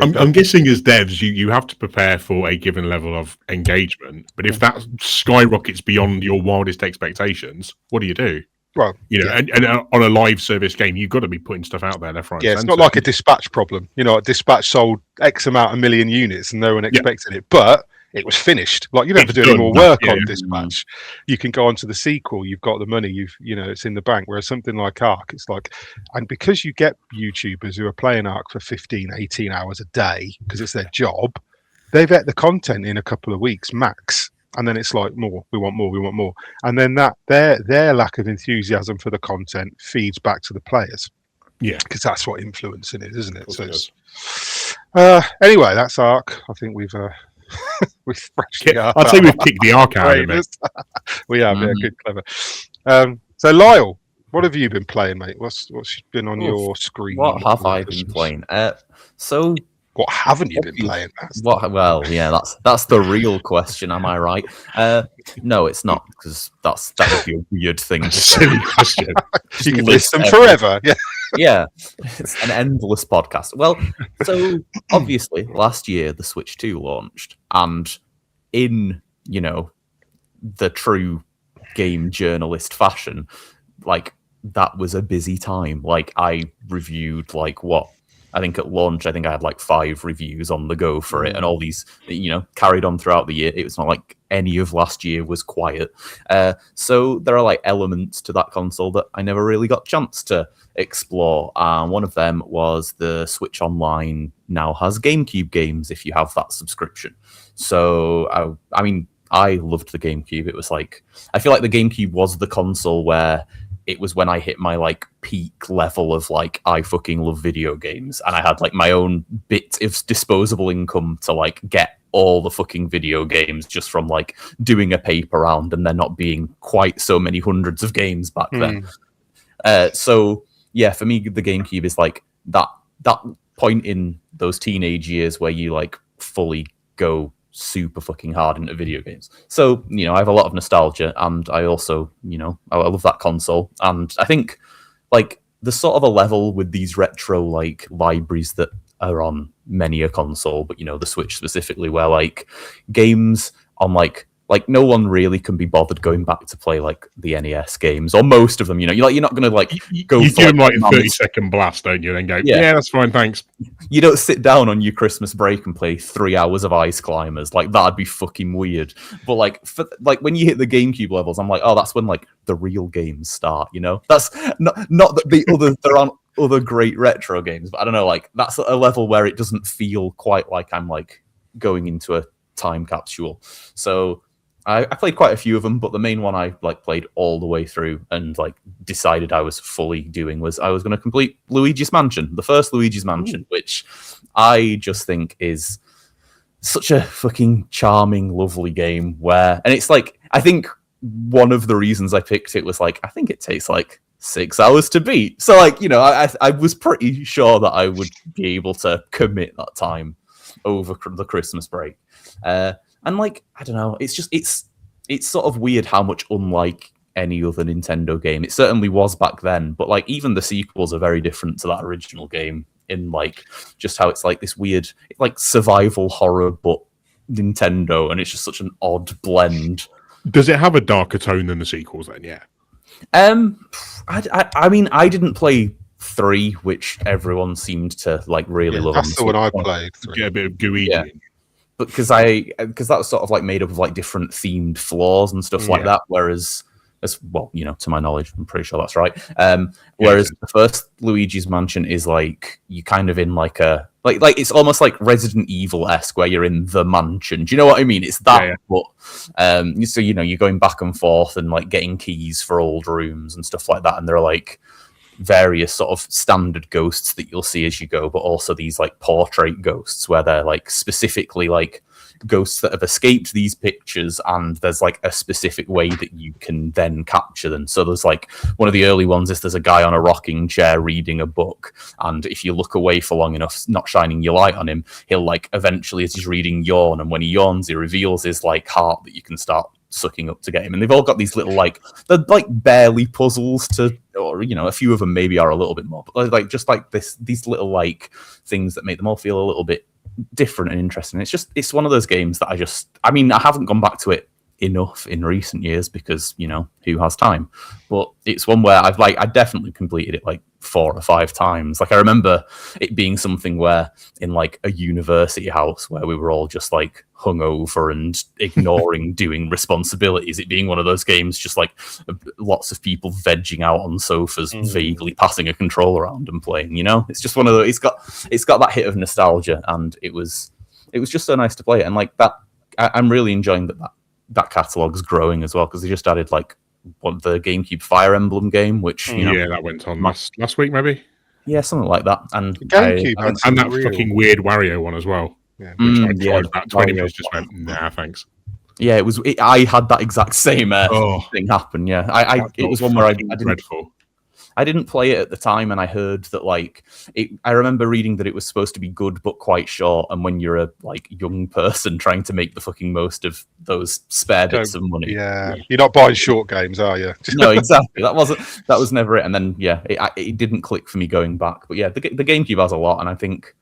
I'm guessing as devs, you have to prepare for a given level of engagement. But if that skyrockets beyond your wildest expectations, what do you do? Well, and on a live service game, you've got to be putting stuff out there left, right, it's not like a Dispatch problem. A Dispatch sold X amount of million units and no one expected it, but it was finished. Like you don't have to do any more work on Dispatch. You can go on to the sequel. You've got the money. It's in the bank. Whereas something like Ark, it's like, and because you get YouTubers who are playing Ark for 15, 18 hours a day because it's their job, they vet the content in a couple of weeks max. And then it's like more. We want more. And then that their lack of enthusiasm for the content feeds back to the players. Yeah, because that's what influencing it, isn't it? So anyway, that's Ark. I think we've I'd say we've kicked the Ark out of it. We have, good, clever. So Lyle, what have you been playing, mate? What's been on your screen? What have I been playing? So What haven't you been playing? Well, yeah, that's the real question. Am I right? No, it's not, because that would be a weird thing. That's a silly question. You could list them forever. Yeah. Yeah, it's an endless podcast. Well, so obviously last year the Switch 2 launched, and in, the true game journalist fashion, like, that was a busy time. Like, I reviewed, like, what? I think at launch, I had like 5 reviews on the go for it, and all these, carried on throughout the year. It was not like any of last year was quiet. So there are like elements to that console that I never really got a chance to explore. One of them was the Switch Online now has GameCube games if you have that subscription. So, I loved the GameCube. It was like, I feel like the GameCube was the console where it was when I hit my like peak level of like, I fucking love video games, and I had like my own bit of disposable income to like get all the fucking video games just from like doing a paper round, and there not being quite so many hundreds of games back then. So yeah, for me, the GameCube is like that point in those teenage years where you like fully go super fucking hard into video games. So, I have a lot of nostalgia, and I also, I love that console. And I think like there's sort of a level with these retro like libraries that are on many a console, but the Switch specifically, where like games on like no one really can be bothered going back to play like the NES games, or most of them. You're not going to like go. You give them like a 30-second blast, don't you? And go, yeah, that's fine, thanks. You don't sit down on your Christmas break and play 3 hours of Ice Climbers. Like, that'd be fucking weird. But like when you hit the GameCube levels, I'm like, oh, that's when like the real games start. That's not that there aren't other great retro games, but I don't know. Like, that's a level where it doesn't feel quite like I'm like going into a time capsule. So I played quite a few of them, but the main one I like played all the way through and like decided I was fully doing was I was going to complete Luigi's Mansion, the first Luigi's Mansion, which I just think is such a fucking charming, lovely game. And it's like, I think one of the reasons I picked it was like, I think it takes like 6 hours to beat. So like, I was pretty sure that I would be able to commit that time over the Christmas break. And like, I don't know, it's sort of weird how much unlike any other Nintendo game. It certainly was back then, but like even the sequels are very different to that original game in like just how it's like this weird like survival horror, but Nintendo, and it's just such an odd blend. Does it have a darker tone than the sequels then? Yeah. I mean, I didn't play 3, which everyone seemed to like really love. That's the one I played. Get a bit of gooey. Yeah. Because that was sort of like made up of like different themed floors and stuff like that. Whereas, as well, to my knowledge, I'm pretty sure that's right. Whereas the first Luigi's Mansion is like you kind of in like a like it's almost like Resident Evil-esque, where you're in the mansion. Do you know what I mean? It's that, but so you're going back and forth and like getting keys for old rooms and stuff like that, and there are like various sort of standard ghosts that you'll see as you go, but also these like portrait ghosts where they're like specifically like ghosts that have escaped these pictures, and there's like a specific way that you can then capture them. So there's like one of the early ones is there's a guy on a rocking chair reading a book, and if you look away for long enough, not shining your light on him, he'll like eventually, as he's reading, yawn, and when he yawns, he reveals his like heart that you can start sucking up to get him. And they've all got these little like they're like barely puzzles to, or a few of them maybe are a little bit more, but like just like these little like things that make them all feel a little bit different and interesting. It's one of those games that I haven't gone back to it enough in recent years because who has time, but it's one where I definitely completed it like 4 or 5 times. Like I remember it being something where in like a university house where we were all just like hungover and ignoring doing responsibilities, it being one of those games just like lots of people vegging out on sofas, vaguely passing a controller around and playing. It's just one of those. It's got that hit of nostalgia, and it was just so nice to play it. And like that, I'm really enjoying that catalog's growing as well, because they just added like the GameCube Fire Emblem game, which that went on last week maybe. Yeah, something like that. And GameCube and that fucking weird Wario one as well. Yeah, which I tried about 20 minutes, just went, nah, thanks. Yeah, I had that exact same thing happen. Yeah, it was one where I didn't. Dreadful. I didn't play it at the time, and I heard that like I remember reading that it was supposed to be good but quite short. And when you're a like young person trying to make the fucking most of those spare bits of money, yeah, you're not buying short games, are you? No, exactly. That was never it. And then it didn't click for me going back. But yeah, the GameCube has a lot, and I think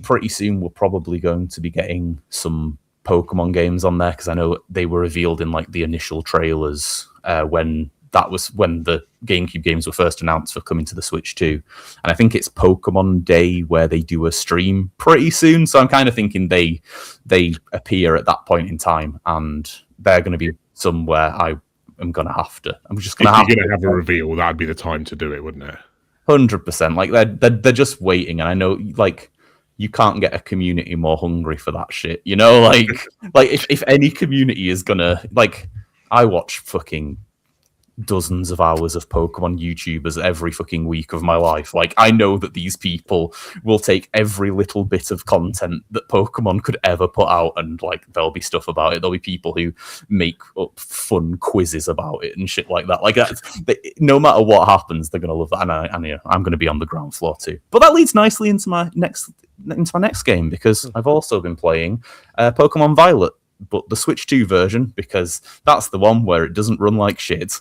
pretty soon we're probably going to be getting some Pokemon games on there, because I know they were revealed in like the initial trailers when the GameCube games were first announced for coming to the Switch 2. And I think it's Pokemon Day where they do a stream pretty soon. So I'm kind of thinking they appear at that point in time, and they're going to be somewhere I'm just going to have to. If you're going to have a reveal, that'd be the time to do it, wouldn't it? 100%. Like they're just waiting, and I know like you can't get a community more hungry for that shit. You know, like if any community is gonna like, I watch fucking dozens of hours of Pokemon YouTubers every fucking week of my life. Like, I know that these people will take every little bit of content that Pokemon could ever put out, and like there'll be stuff about it. There'll be people who make up fun quizzes about it and shit like that. Like, no matter what happens, they're gonna love that. And you know, I'm gonna be on the ground floor too. But that leads nicely into my next game, because I've also been playing Pokemon Violet, but the Switch 2 version, because that's the one where it doesn't run like shit.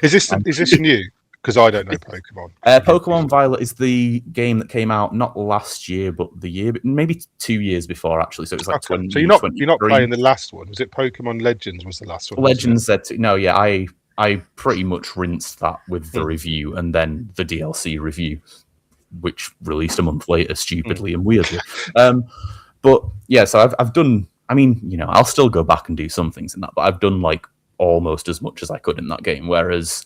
Is this new? Because I don't know Pokemon. Pokemon Violet is the game that came out not last year, but the year, maybe 2 years before actually. So it was like 20. So you're not playing the last one? Was it Pokemon Legends? Was the last one? Legends said no. Yeah, I pretty much rinsed that with the review and then the DLC review, which released a month later, stupidly and weirdly. But yeah, so I've done. I mean, you know, I'll still go back and do some things in that, but I've done like almost as much as I could in that game. Whereas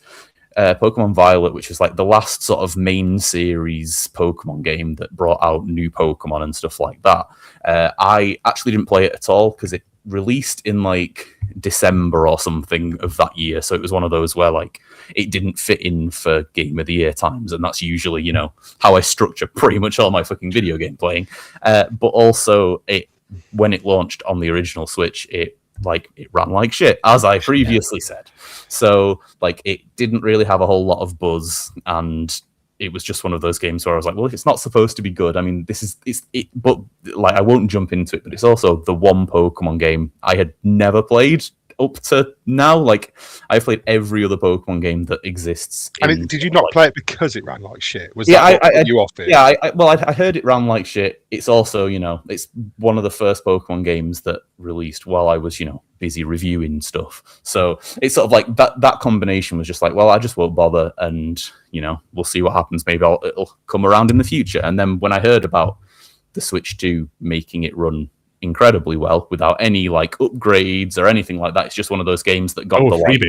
Pokemon Violet, which is like the last sort of main series Pokemon game that brought out new Pokemon and stuff like that, I actually didn't play it at all because it released in like December or something of that year. So it was one of those where like it didn't fit in for Game of the Year times, and that's usually, you know, how I structure pretty much all my fucking video game playing. But also when it launched on the original Switch, it ran like shit, as I previously said. So like it didn't really have a whole lot of buzz, and it was just one of those games where I was like, well, if it's not supposed to be good, I mean, but like I won't jump into it, but it's also the one Pokemon game I had never played up to now. Like, I played every other Pokemon game that exists. And did you not play it because it ran like shit? Was that what put you off it? Yeah, I heard it ran like shit. It's also, you know, it's one of the first Pokemon games that released while I was, you know, busy reviewing stuff. So it's sort of like that combination was just like, well, I just won't bother, and, you know, we'll see what happens. Maybe it'll come around in the future. And then when I heard about the Switch 2 making it run incredibly well without any like upgrades or anything like that, it's just one of those games that got the like,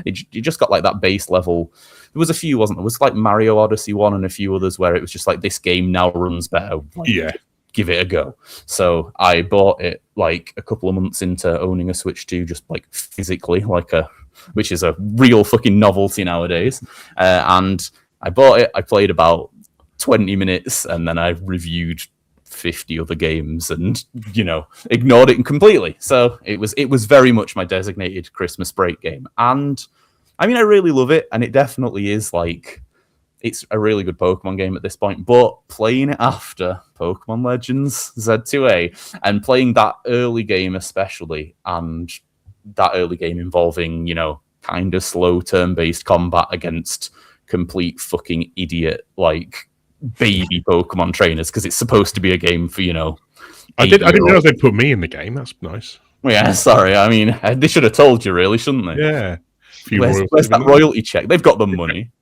it just got like that base level. There was a few, wasn't there? It was like Mario Odyssey 1 and a few others where it was just like, this game now runs better. Like, yeah, give it a go. So I bought it like a couple of months into owning a Switch 2, just like physically, which is a real fucking novelty nowadays. And I bought it. I played about 20 minutes, and then I reviewed 50 other games and, you know, ignored it completely. So it was very much my designated Christmas break game. And I mean, I really love it, and it definitely is like, it's a really good Pokemon game at this point. But playing it after Pokemon Legends Z2A, and playing that early game especially, and that early game involving, you know, kind of slow turn-based combat against complete fucking idiot like baby Pokemon trainers, because it's supposed to be a game for, you know, I didn't realize they'd put me in the game. That's nice. Yeah, sorry. I mean, they should have told you, really, shouldn't they? Yeah. Where's that royalty check? They've got the money.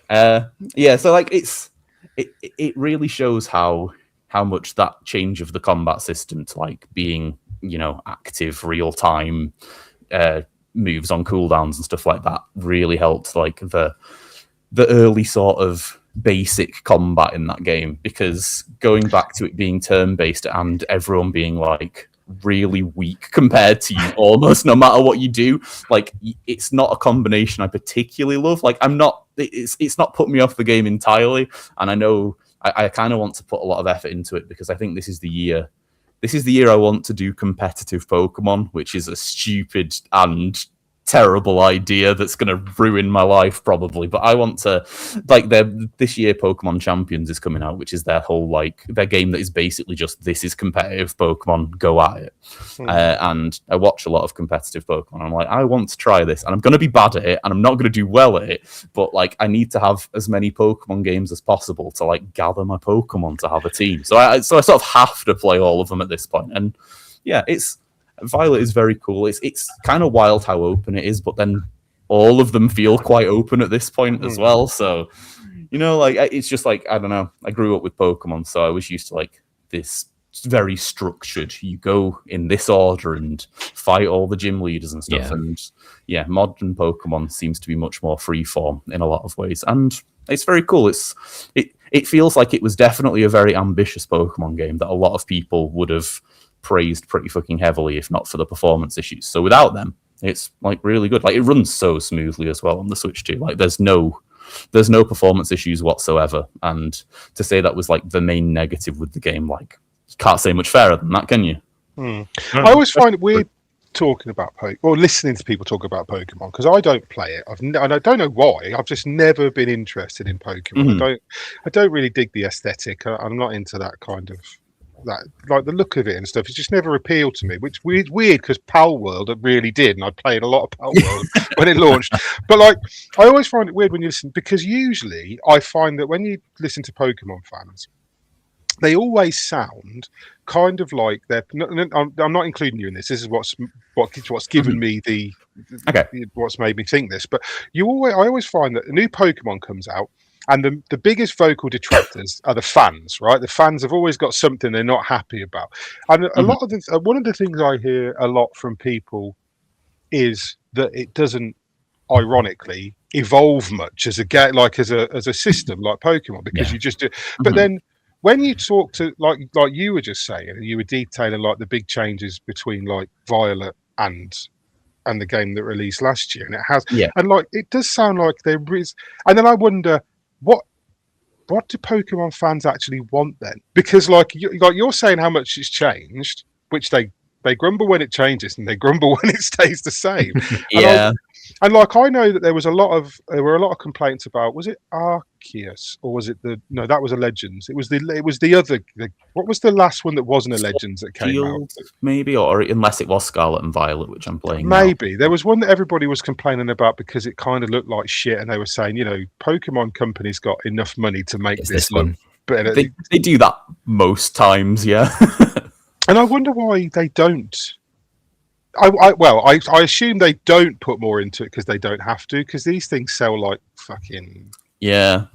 Yeah, so like it really shows how much that change of the combat system to like being, you know, active, real time moves on cooldowns and stuff like that really helped like the early sort of basic combat in that game, because going back to it being turn-based and everyone being like really weak compared to you almost no matter what you do, like it's not a combination I particularly love. Like it's not put me off the game entirely, and I know I kind of want to put a lot of effort into it, because I think this is the year I want to do competitive Pokemon, which is a stupid and terrible idea that's going to ruin my life probably, but I want to, like, this year Pokemon Champions is coming out, which is their whole, like, their game that is basically just, this is competitive Pokemon, go at it. And I watch a lot of competitive Pokemon. I'm like, I want to try this, and I'm going to be bad at it, and I'm not going to do well at it, but, like, I need to have as many Pokemon games as possible to, like, gather my Pokemon to have a team. So I sort of have to play all of them at this point. And yeah, Violet is very cool. It's kind of wild how open it is, but then all of them feel quite open at this point as well. So, like, it's just like, I don't know. I grew up with Pokemon, so I was used to, like, this very structured. You go in this order and fight all the gym leaders and stuff. Yeah. And yeah, modern Pokemon seems to be much more freeform in a lot of ways, and it's very cool. It feels like it was definitely a very ambitious Pokemon game that a lot of people would have praised pretty fucking heavily if not for the performance issues. So without them, it's, like, really good. Like, it runs so smoothly as well on the Switch too. Like, there's no performance issues whatsoever. And to say that was, like, the main negative with the game, like, you can't say much fairer than that, can you? I always find it weird talking about Pokemon, or listening to people talk about Pokemon, because I don't play it. And I don't know why. I've just never been interested in Pokemon. I don't really dig the aesthetic. I'm not into that kind of, that, like, the look of it and stuff. It's just never appealed to me, which is weird because Pal World really did, and I played a lot of Pal World when it launched. But, like, I always find it weird when you listen, because usually I find that when you listen to Pokemon fans, they always sound kind of like they're. I'm not including you in this. This is what's given me the what's made me think this. But I always find that a new Pokemon comes out, and the biggest vocal detractors are the fans, right? The fans have always got something they're not happy about. And a lot of one of the things I hear a lot from people is that it doesn't, ironically, evolve much as a game, like as a system like Pokemon, because you just do. But then when you talk to, like you were just saying, and you were detailing, like, the big changes between, like, Violet and the game that released last year, and it has, and, like, it does sound like there is. And then I wonder, what do Pokemon fans actually want then? Because, like you're saying how much it's changed, which they grumble when it changes and they grumble when it stays the same. And like, I know that there were a lot of complaints about, was it Arceus, or was it that was a Legends. It was the other, what was the last one that wasn't a Legends that came out? Maybe, or unless it was Scarlet and Violet, which I'm playing maybe now. There was one that everybody was complaining about because it kind of looked like shit, and they were saying, Pokemon company's got enough money to make this look better. They do that most times, yeah. And I wonder why they don't. I assume they don't put more into it because they don't have to, because these things sell like fucking... Yeah.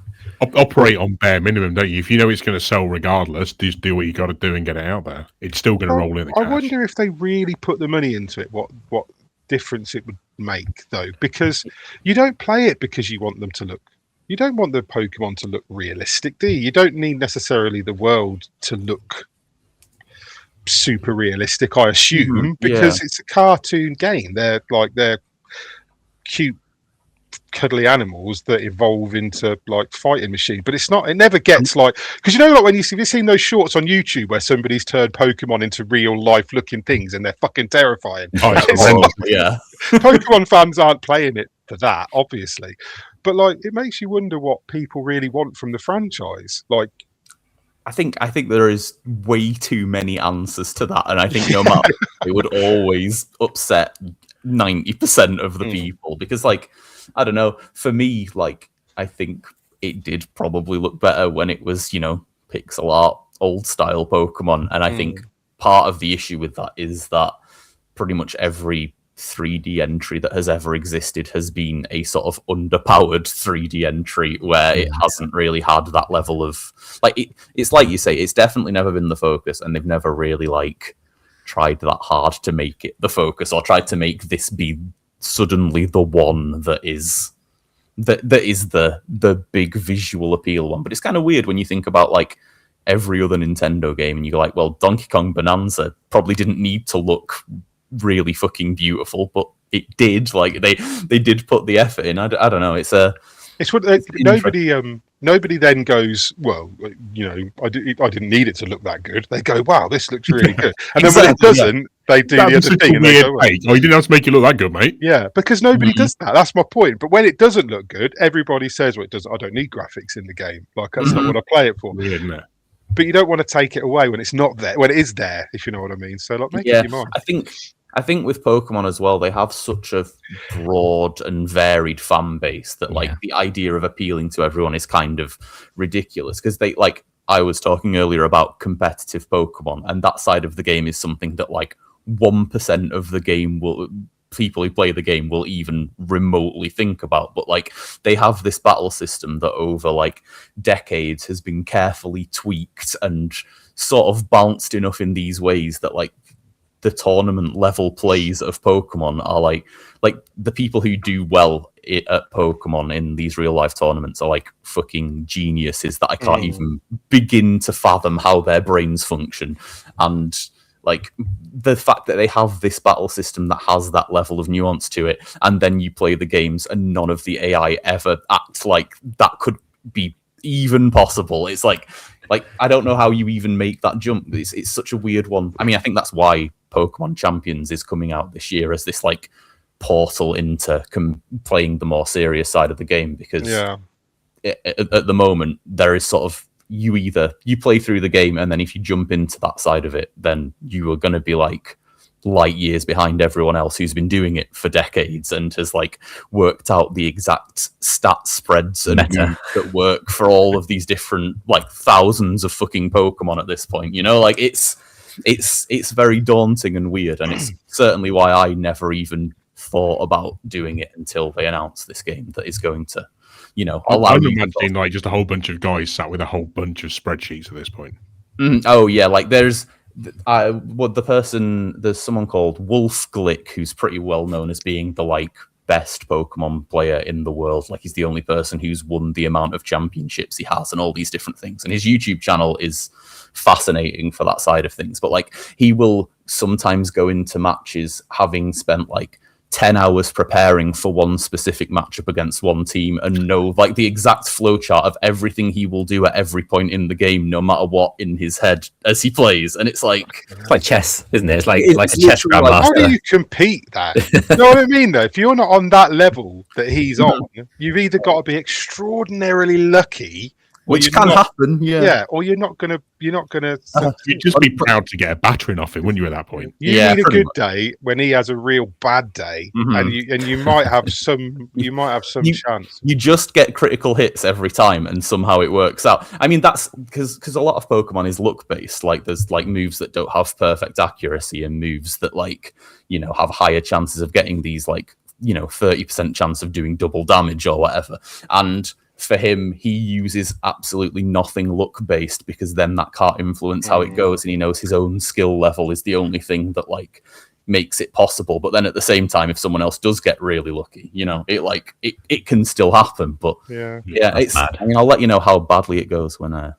Operate on bare minimum, don't you? If you know it's going to sell regardless, just do what you got to do and get it out there. It's still going to roll in the cash. I wonder if they really put the money into it, what difference it would make, though. Because you don't play it because you want them to look... You don't want the Pokemon to look realistic, do you? You don't need necessarily the world to look super realistic, I assume, because it's a cartoon game. They're cute, cuddly animals that evolve into, like, fighting machines. But it's not. It never gets like, because like when you've seen those shorts on YouTube where somebody's turned Pokemon into real life looking things and they're fucking terrifying. Pokemon fans aren't playing it for that, obviously. But, like, it makes you wonder what people really want from the franchise. Like, I think there is way too many answers to that, and I think no matter it would always upset 90% of the people, because, like, I don't know, for me, like, I think it did probably look better when it was, pixel art, old style Pokemon, and I think part of the issue with that is that pretty much every 3D entry that has ever existed has been a sort of underpowered 3D entry where it hasn't really had that level of, like, it's like you say, it's definitely never been the focus, and they've never really, like, tried that hard to make it the focus, or tried to make this be suddenly the one that is the big visual appeal one. But it's kind of weird when you think about, like, every other Nintendo game, and you go, like, well, Donkey Kong Bonanza probably didn't need to look really fucking beautiful, but it did. Like, they did put the effort in. I don't know. It's what nobody then goes, well, I didn't need it to look that good. They go, wow, this looks really good. And then when it doesn't, they do That'd the be other such thing. a And they weird go, well, take. Oh, you didn't have to make it look that good, mate. yeah, because nobody Mhm. does that. That's my point. But when it doesn't look good, everybody says, "Well, it doesn't. I don't need graphics in the game. Like that's not what I play it for." Weird, isn't it? But you don't want to take it away when it's not there. When it is there, if you know what I mean. So, like, make up your mind. I think with Pokemon as well, they have such a broad and varied fan base that like the idea of appealing to everyone is kind of ridiculous because they like I was talking earlier about competitive Pokemon, and that side of the game is something that like 1% of the game will people who play the game will even remotely think about. But like they have this battle system that over like decades has been carefully tweaked and sort of balanced enough in these ways that like the tournament level plays of Pokemon are like the people who do well at Pokemon in these real life tournaments are like fucking geniuses that I can't even begin to fathom how their brains function. And like the fact that they have this battle system that has that level of nuance to it, and then you play the games and none of the AI ever acts like that could be even possible. It's like I don't know how you even make that jump. It's such a weird one. I mean, I think that's why Pokemon Champions is coming out this year as this like portal into playing the more serious side of the game, because at the moment there is sort of you play through the game, and then if you jump into that side of it, then you are going to be like light years behind everyone else who's been doing it for decades and has like worked out the exact stat spreads and meta that work for all of these different like thousands of fucking Pokemon at this point. You know, like it's very daunting and weird, and it's certainly why I never even thought about doing it until they announced this game that is going to, you know, allow I'm you imagining like just a whole bunch of guys sat with a whole bunch of spreadsheets at this point. Oh yeah, like there's there's someone called Wolf Glick who's pretty well known as being the like best Pokemon player in the world. Like he's the only person who's won the amount of championships he has and all these different things. And his YouTube channel is fascinating for that side of things. But like he will sometimes go into matches having spent like 10 hours preparing for one specific matchup against one team and know like the exact flowchart of everything he will do at every point in the game, no matter what, in his head as he plays. And it's like chess, isn't it? It's like a chess grandmaster. How do you compete that? You know what I mean, though? If you're not on that level that he's on, you've either got to be extraordinarily lucky, which can happen, or you're not gonna. You'd just be proud to get a battering off him, wouldn't you? At that point, you need a good day when he has a real bad day, and you might have some. You might have some chance. You just get critical hits every time, and somehow it works out. I mean, that's because a lot of Pokemon is luck based. Like there's like moves that don't have perfect accuracy, and moves that like have higher chances of getting these 30% chance of doing double damage or whatever, and for him, he uses absolutely nothing luck-based because then that can't influence how it goes, and he knows his own skill level is the only thing that like makes it possible. But then at the same time, if someone else does get really lucky, it can still happen. But it's mad. I mean, I'll let you know how badly it goes when I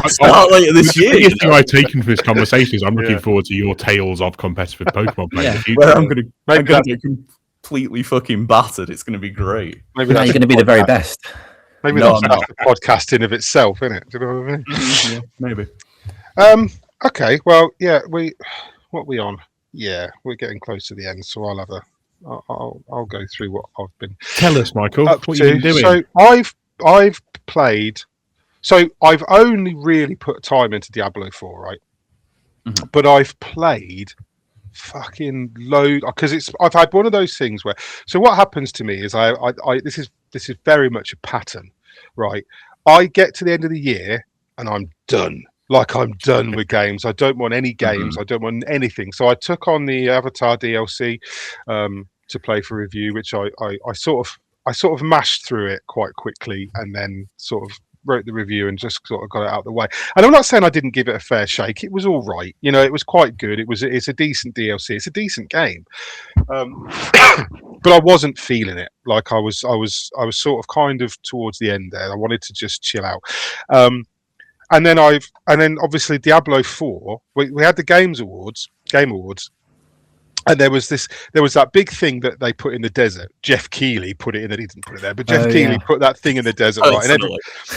start later this year. The thing I've taken from this conversation is I'm looking forward to your tales of competitive Pokemon play. Where I'm going to get completely fucking battered. It's going to be great. Maybe you're going to be the very best. Maybe that's the podcasting of itself, isn't it? Do you know what I mean? Yeah, maybe. Okay. Well, yeah. What are we on? Yeah, we're getting close to the end, so I'll go through what I've been. Tell us, Michael, what you've been doing. So I've played. So I've only really put time into Diablo 4, right? Mm-hmm. But I've played fucking load because I've had one of those things where. So what happens to me is this is very much a pattern, right? I get to the end of the year and I'm done. Like I'm done with games. I don't want any games. I don't want anything. So I took on the Avatar DLC to play for review, which I sort of mashed through it quite quickly and then sort of wrote the review and just sort of got it out of the way. And I'm not saying I didn't give it a fair shake. It was all right. It was quite good. It's a decent DLC. It's a decent game. But I wasn't feeling it. Like I was sort of kind of towards the end there. I wanted to just chill out. And then obviously Diablo 4, we had the Game Awards, And there was that big thing that they put in the desert. Jeff Keighley put it in, that he didn't put it there, but Jeff Keighley put that thing in the desert, right?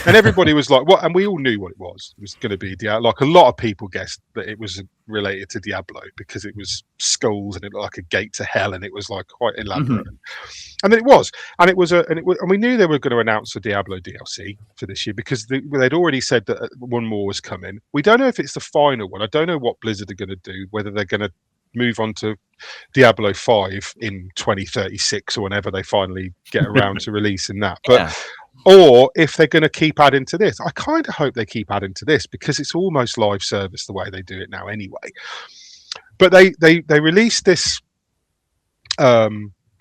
And everybody was like, "What?" And we all knew what it was. It was going to be Diablo. Like a lot of people guessed that it was related to Diablo because it was skulls and it looked like a gate to hell, and it was like quite elaborate. And then it was, and we knew they were going to announce a Diablo DLC for this year because they'd already said that one more was coming. We don't know if it's the final one. I don't know what Blizzard are going to do, whether they're going to move on to Diablo 5 in 2036 or whenever they finally get around to releasing that. But or if they're going to keep adding to this. I kind of hope they keep adding to this because it's almost live service the way they do it now anyway. But they released this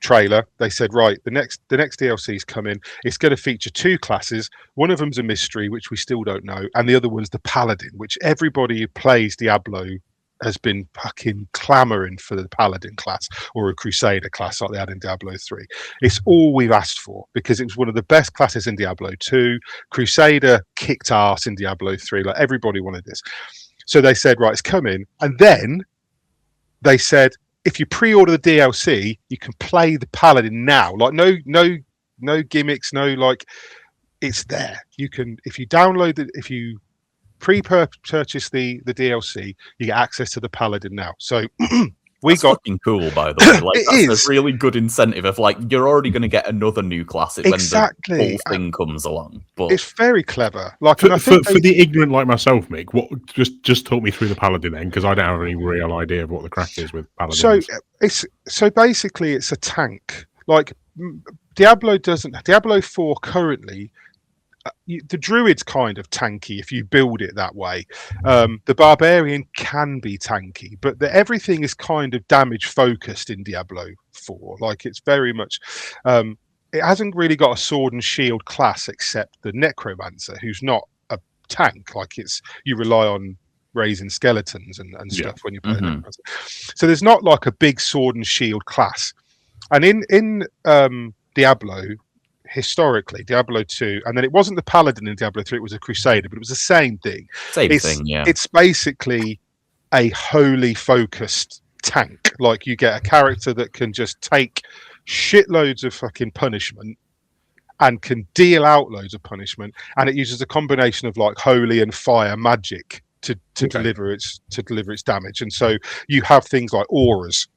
trailer. They said, right, the next DLC is coming. It's going to feature 2 classes. One of them's a mystery, which we still don't know, and the other one's the Paladin, which everybody who plays Diablo has been fucking clamoring for the Paladin class or a Crusader class like they had in Diablo 3. It's all we've asked for because it was one of the best classes in Diablo 2. Crusader kicked ass in Diablo 3. Like everybody wanted this. So they said, right, it's coming. And then they said, if you pre-order the DLC, you can play the Paladin now. Like no gimmicks, no like it's there. You can if you download it, if you pre-purchase the DLC, you get access to the Paladin now. So that's fucking cool, by the way. Like that's a really good incentive of like you're already going to get another new class when the whole thing comes along. But it's very clever. Like for the ignorant like myself, Mick, what just talk me through the Paladin then, because I don't have any real idea of what the crack is with Paladins. So basically it's a tank. Like Diablo 4 currently. The druid's kind of tanky if you build it that way. The barbarian can be tanky, but everything is kind of damage focused in Diablo 4. Like it's very much it hasn't really got a sword and shield class except the necromancer, who's not a tank. Like you rely on raising skeletons and stuff when you play necromancer. So there's not like a big sword and shield class. And in Diablo, historically, Diablo 2, and then it wasn't the Paladin in Diablo 3, it was a Crusader, but it was the same thing. It's basically a wholly focused tank. Like you get a character that can just take shitloads of fucking punishment and can deal out loads of punishment, and it uses a combination of like holy and fire magic to deliver its damage. And so you have things like auras.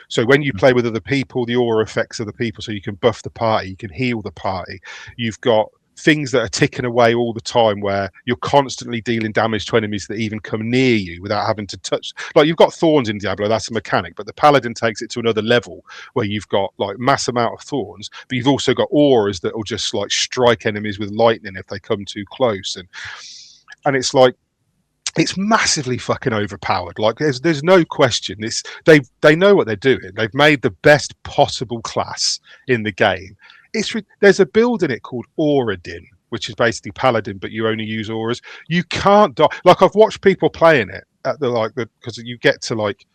So when you play with other people, the aura affects other people, so you can buff the party, you can heal the party. You've got things that are ticking away all the time where you're constantly dealing damage to enemies that even come near you without having to touch. Like you've got thorns in Diablo, that's a mechanic, but the Paladin takes it to another level where you've got like mass amount of thorns, but you've also got auras that will just like strike enemies with lightning if they come too close. And it's like, it's massively fucking overpowered. Like there's no question. They know what they're doing. They've made the best possible class in the game. There's a build in it called Auradin, which is basically Paladin, but you only use auras. You can't die. Like I've watched people playing it at because you get to like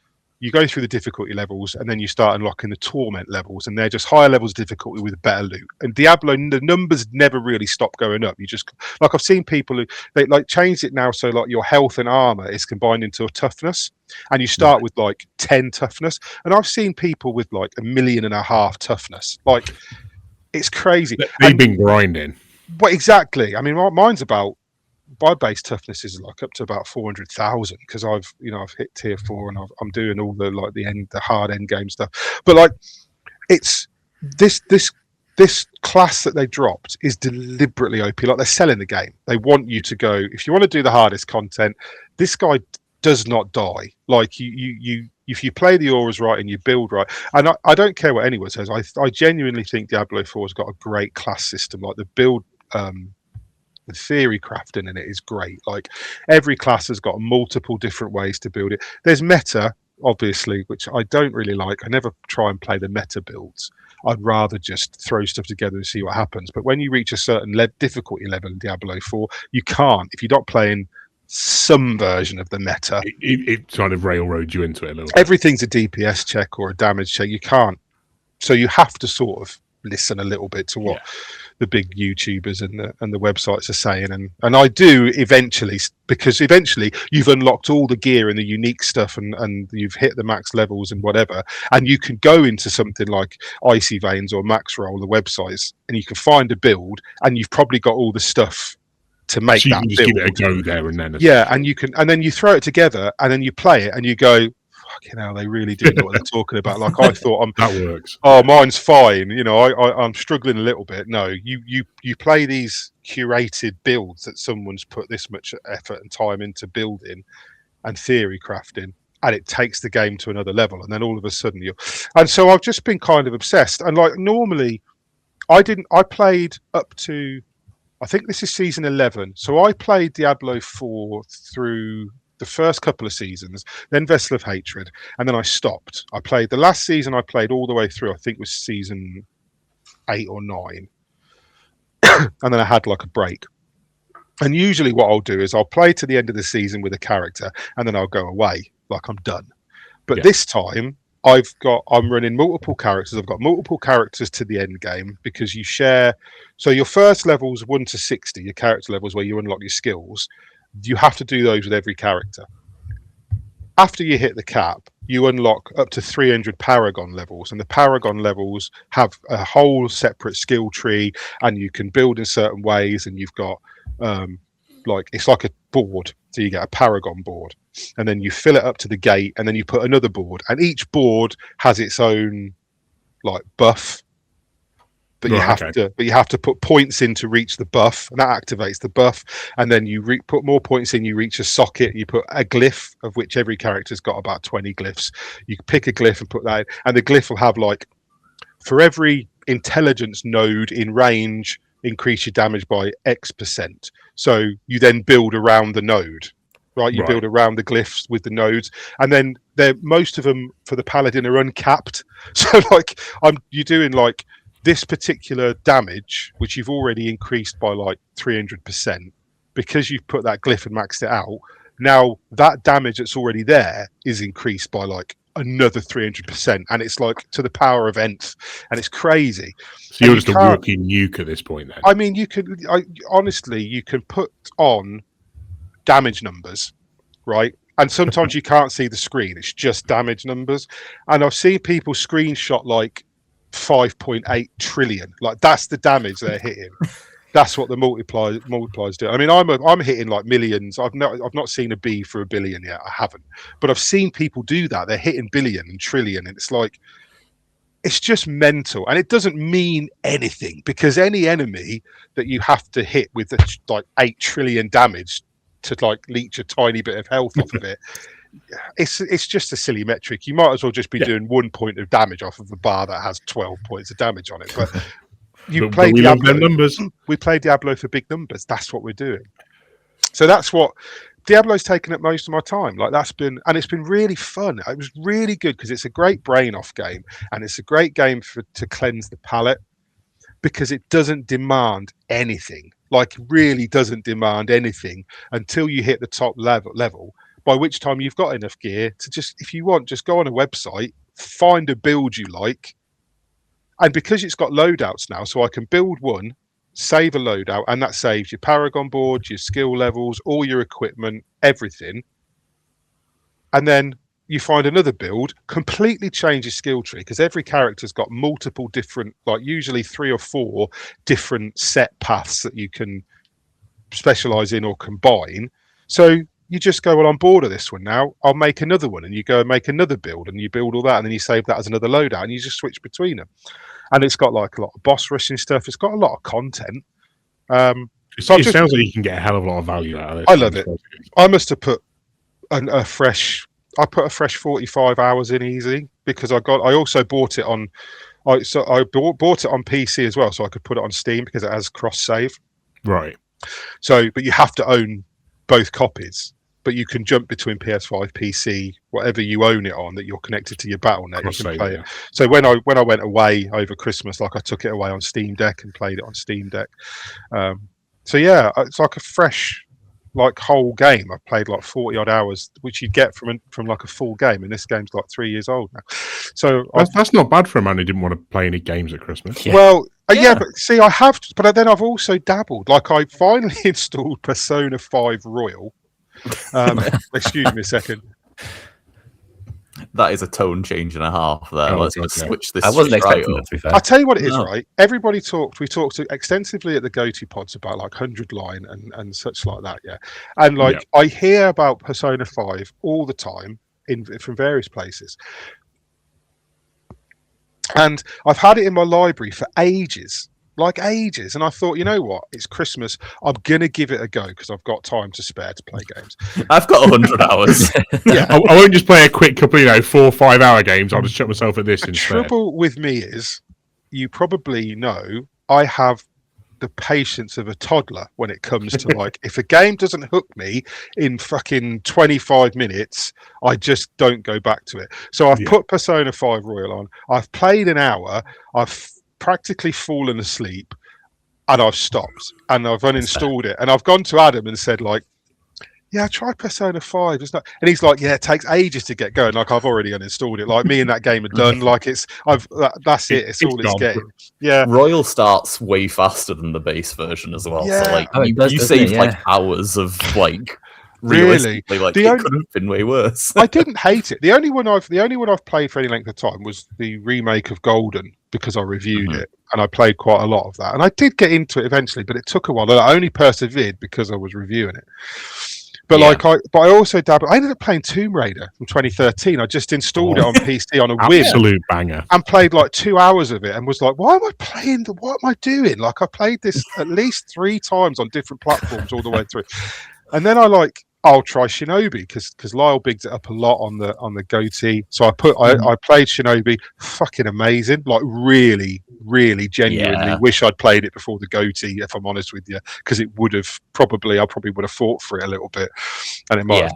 you go through the difficulty levels and then you start unlocking the torment levels, and they're just higher levels of difficulty with better loot. And Diablo, the numbers never really stop going up. You just like I've seen people who they like changed it now so like your health and armor is combined into a toughness, and you start with like 10 toughness. And I've seen people with like 1.5 million toughness. Like it's crazy. They've been grinding. But exactly. I mean, mine's about. My base toughness is like up to about 400,000 because I've hit tier 4 and I'm doing all the like the hard end game stuff. But like it's this class that they dropped is deliberately OP. Like they're selling the game. They want you to go if you want to do the hardest content. This guy does not die. Like you if you play the auras right and you build right, and I don't care what anyone says. I genuinely think Diablo 4 has got a great class system. Like the build. The theory crafting in it is great. Like every class has got multiple different ways to build it. There's meta, obviously, which I don't really like. I never try and play the meta builds. I'd rather just throw stuff together and see what happens. But when you reach a certain difficulty level in Diablo 4, you can't. If you're not playing some version of the meta, it kind of railroads you into it a little bit. Everything's a DPS check or a damage check. You can't. So you have to sort of listen a little bit to what Yeah. the big YouTubers and the websites are saying, and I do eventually, because eventually you've unlocked all the gear and the unique stuff, and you've hit the max levels and whatever, and you can go into something like Icy Veins or Max Roll, the websites, and you can find a build, and you've probably got all the stuff to make So you that can just build. give it a go there and then. Yeah, and you can, and then you throw it together, and then you play it, and you go, "Fucking hell, they really do know what they're talking about." Like I thought, that works. Oh, mine's fine. You know, I'm struggling a little bit. No, you play these curated builds that someone's put this much effort and time into building and theory crafting, and it takes the game to another level. And then all of a sudden and so I've just been kind of obsessed. And like normally, I played up to, I think this is season 11. So I played Diablo 4 through the first couple of seasons, then Vessel of Hatred, and then I stopped. I played the last season, I played all the way through, I think was season 8 or 9. And then I had like a break. And usually what I'll do is I'll play to the end of the season with a character, and then I'll go away, like I'm done. But this time I'm running multiple characters. I've got multiple characters to the end game, because you share. So your first levels 1 to 60, your character levels where you unlock your skills, you have to do those with every character. After you hit the cap, you unlock up to 300 Paragon levels, and the Paragon levels have a whole separate skill tree, and you can build in certain ways, and you've got like, it's like a board, so you get a Paragon board, and then you fill it up to the gate, and then you put another board, and each board has its own like buff. But you have to put points in to reach the buff, and that activates the buff. And then you put more points in, you reach a socket. You put a glyph, of which every character's got about 20 glyphs. You pick a glyph and put that in, and the glyph will have, like, for every intelligence node in range, increase your damage by X%. So you then build around the node, right? You build around the glyphs with the nodes, and then most of them for the paladin are uncapped. So like you're doing like this particular damage, which you've already increased by like 300%, because you've put that glyph and maxed it out. Now that damage that's already there is increased by like another 300%, and it's like to the power of nth, and it's crazy. So you're just a walking nuke at this point then? I mean, honestly, you can put on damage numbers, right? And sometimes you can't see the screen, it's just damage numbers. And I've seen people screenshot like 5.8 trillion, like that's the damage they're hitting. That's what the multipliers do. I mean, I'm hitting like millions. I've not seen a B for a billion yet. I haven't, but I've seen people do that. They're hitting billion and trillion, and it's like, it's just mental. And it doesn't mean anything, because any enemy that you have to hit with like 8 trillion damage to like leech a tiny bit of health off of it, it's just a silly metric. You might as well just be doing 1 point of damage off of a bar that has 12 points of damage on it. But you play Diablo. Numbers. We play Diablo for big numbers. That's what we're doing. So that's what Diablo's taken up most of my time. Like it's been really fun. It was really good because it's a great brain off game, and it's a great game to cleanse the palate, because it doesn't demand anything. Like, really doesn't demand anything until you hit the top level, by which time you've got enough gear to just, if you want, just go on a website, find a build you like. And because it's got loadouts now, so I can build one, save a loadout, and that saves your Paragon board, your skill levels, all your equipment, everything. And then you find another build, completely change your skill tree, because every character's got multiple different, like usually 3 or 4 different set paths that you can specialize in or combine. So you just go, well, I'm bored of this one now, I'll make another one, and you go and make another build, and you build all that, and then you save that as another loadout, and you just switch between them. And it's got like a lot of boss rushing stuff. It's got a lot of content. It sounds like you can get a hell of a lot of value out of it. I love it. I must have put a fresh 45 hours in easy, because I also bought it on. I bought it on PC as well, so I could put it on Steam because it has cross save. Right. So, but you have to own both copies. But you can jump between PS5, PC, whatever you own it on that you're connected to your BattleNet. You can play it. So when I went away over Christmas, like I took it away on Steam Deck and played it on Steam Deck. So yeah, it's like a fresh, like whole game. I played like 40 odd hours, which you'd get from like a full game, and this game's like 3 years old now. So that's not bad for a man who didn't want to play any games at Christmas. Yeah. well, but see, I have, but then I've also dabbled. Like I finally installed Persona 5 Royal. Excuse me a second. That is a tone change and a half there. Let's just switch this. I wasn't expecting right that, to be fair. I'll tell you what it is, right? Everybody we talked extensively at the Go-To Pods about like 100 line and such like that, yeah. And like I hear about Persona 5 all the time from various places. And I've had it in my library for ages. And I thought, you know what, it's Christmas, I'm gonna give it a go because I've got time to spare to play games. I've got 100 hours. I won't just play a quick couple, 4 or 5 hour games. I'll just chuck myself at this The instead. trouble with me is, you probably know, I have the patience of a toddler when it comes to like, if a game doesn't hook me in fucking 25 minutes, I just don't go back to it. So I've put Persona 5 Royal on, I've played an hour, I've practically fallen asleep, and I've stopped and I've uninstalled it, and I've gone to Adam and said like, yeah, try Persona 5. It's not, and he's like, yeah, it takes ages to get going. Like I've already uninstalled it. Like me and that game are done. Like that's it. It's all it's getting. Yeah. Royal starts way faster than the base version as well. Yeah. So like you does, save like hours of like. Really, like it could have been way worse. I didn't hate it. The only one I've played for any length of time was the remake of Golden, because I reviewed it and I played quite a lot of that, and I did get into it eventually, but it took a while. I only persevered because I was reviewing it. But I also dabbled. I ended up playing Tomb Raider from 2013. I just installed it on PC on a whim. Absolute banger. And played like 2 hours of it and was like, why am I playing? What am I doing? Like I played this at least 3 times on different platforms all the way through. And then I'll try Shinobi because Lyle bigged it up a lot on the goatee. So I played Shinobi, fucking amazing. Like really, really genuinely wish I'd played it before the goatee, if I'm honest with you, because it would have I probably would have fought for it a little bit, and it might have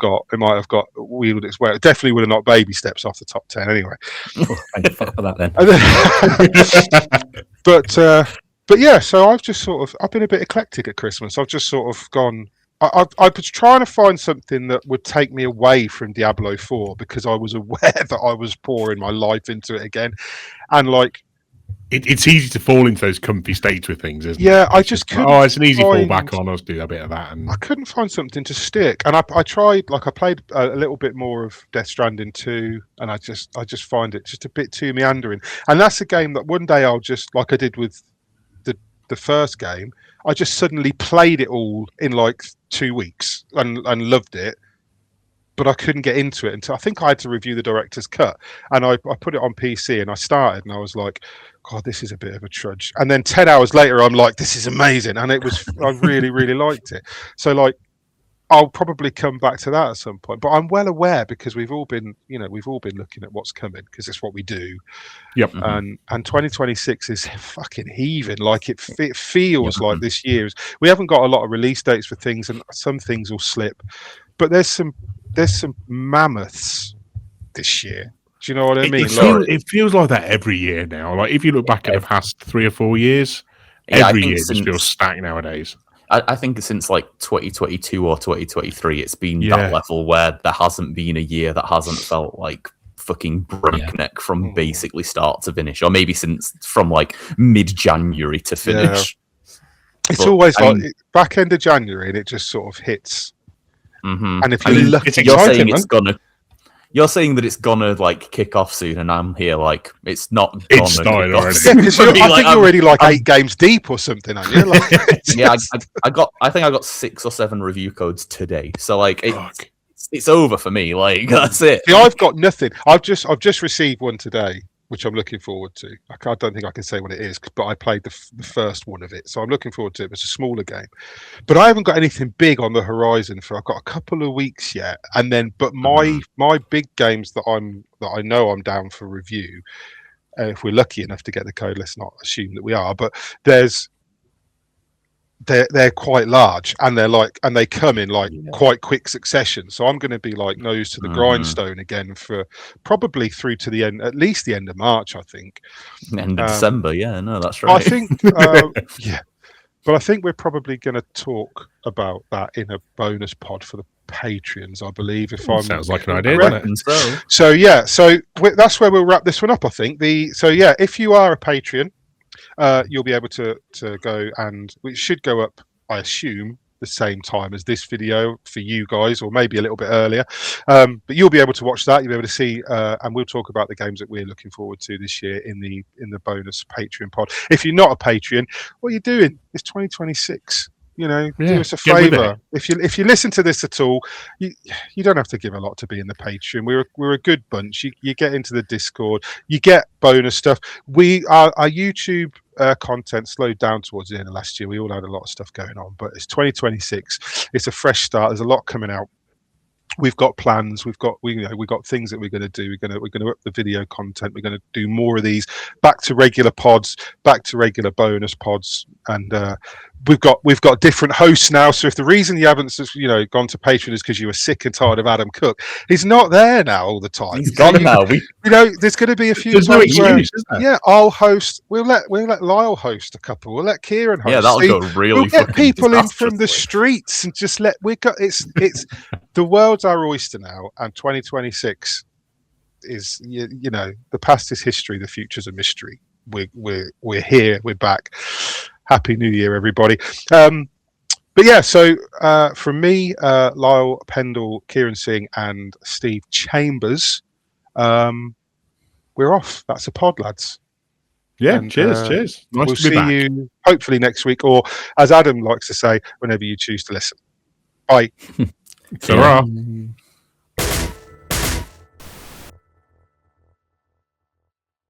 got wheeled its way. It definitely would have knocked baby steps off the top 10 anyway. Thank you for that then. But yeah, so I've been a bit eclectic at Christmas. I've just sort of gone. I was trying to find something that would take me away from Diablo 4 because I was aware that I was pouring my life into it again, and like it's easy to fall into those comfy states with things, isn't it? Yeah, I just couldn't. Oh, it's an easy fall back on. I'll just do a bit of that, and I couldn't find something to stick. And I tried, like I played a little bit more of Death Stranding 2, and I just find it just a bit too meandering. And that's a game that one day I'll just, like I did with the first game, I just suddenly played it all in like 2 weeks and loved it, but I couldn't get into it until I think I had to review the director's cut, and I put it on PC and I started and I was like, God, this is a bit of a trudge. And then 10 hours later I'm like, this is amazing, and it was I really, really liked it. So like I'll probably come back to that at some point, but I'm well aware because we've all been looking at what's coming because it's what we do. Yep. And 2026 is fucking heaving. Like it feels like this year is. We haven't got a lot of release dates for things, and some things will slip, but there's some mammoths this year. Do you know what I mean? It feels like that every year now. Like if you look back at the past 3 or 4 years, every year just feels stacked nowadays. I think since like 2022 or 2023, it's been that level where there hasn't been a year that hasn't felt like fucking breakneck from basically start to finish, or maybe since from like mid-January to finish. It's always back end of January, and it just sort of hits. And if you're lucky, you're saying that it's gonna like kick off soon, and I'm here like it's not. It's started already. I think you're already like 8 games deep or something, aren't you? Like, I think I got 6 or 7 review codes today. So like it's over for me. Like that's it. See, I've got nothing. I've just received one today, which I'm looking forward to. I don't think I can say what it is, but I played the first one of it, so I'm looking forward to it. It's a smaller game, but I haven't got anything big on the horizon for. I've got a couple of weeks yet, and then but my big games that I know I'm down for review. If we're lucky enough to get the code, let's not assume that we are, but they're quite large, and they come in like quite quick succession. So I'm going to be like nose to the grindstone again for probably through to the end, at least the end of March, I think. End of December, that's right. I think, but I think we're probably going to talk about that in a bonus pod for the Patreons, I believe. If I'm Sounds like an idea, correct. doesn't it? So yeah, that's where we'll wrap this one up, I think. If you are a Patreon, you'll be able to go, and it should go up, I assume, the same time as this video for you guys, or maybe a little bit earlier. But you'll be able to watch that. You'll be able to see, and we'll talk about the games that we're looking forward to this year in the bonus Patreon pod. If you're not a Patreon, what are you doing? It's 2026. Do us a favour. If you listen to this at all, you don't have to give a lot to be in the Patreon. We're a good bunch. You get into the Discord, you get bonus stuff. Our YouTube content slowed down towards the end of last year. We all had a lot of stuff going on, but it's 2026. It's a fresh start. There's a lot coming out. We've got plans. We've got things that we're going to do. We're going to up the video content. We're going to do more of these, back to regular pods, back to regular bonus pods, and we've got different hosts now. So if the reason you haven't gone to Patreon is because you were sick and tired of Adam Cook, he's not there now all the time. He's gone now. There's going to be a few There's times no where, excuse, is there? I'll host. We'll let Lyle host a couple. We'll let Kieran host. Yeah, that'll go really. We'll get people in from the streets and just it's the world's our oyster now, and 2026 is the past is history, the future's a mystery. We're here, we're back. Happy New Year, everybody. But yeah, so from me, Lyle Pendle, Kieran Singh, and Steve Chambers, we're off. That's a pod, lads. Yeah, and, cheers. Nice we'll to be see back. you hopefully next week, or as Adam likes to say, whenever you choose to listen. Bye. Ta-ra.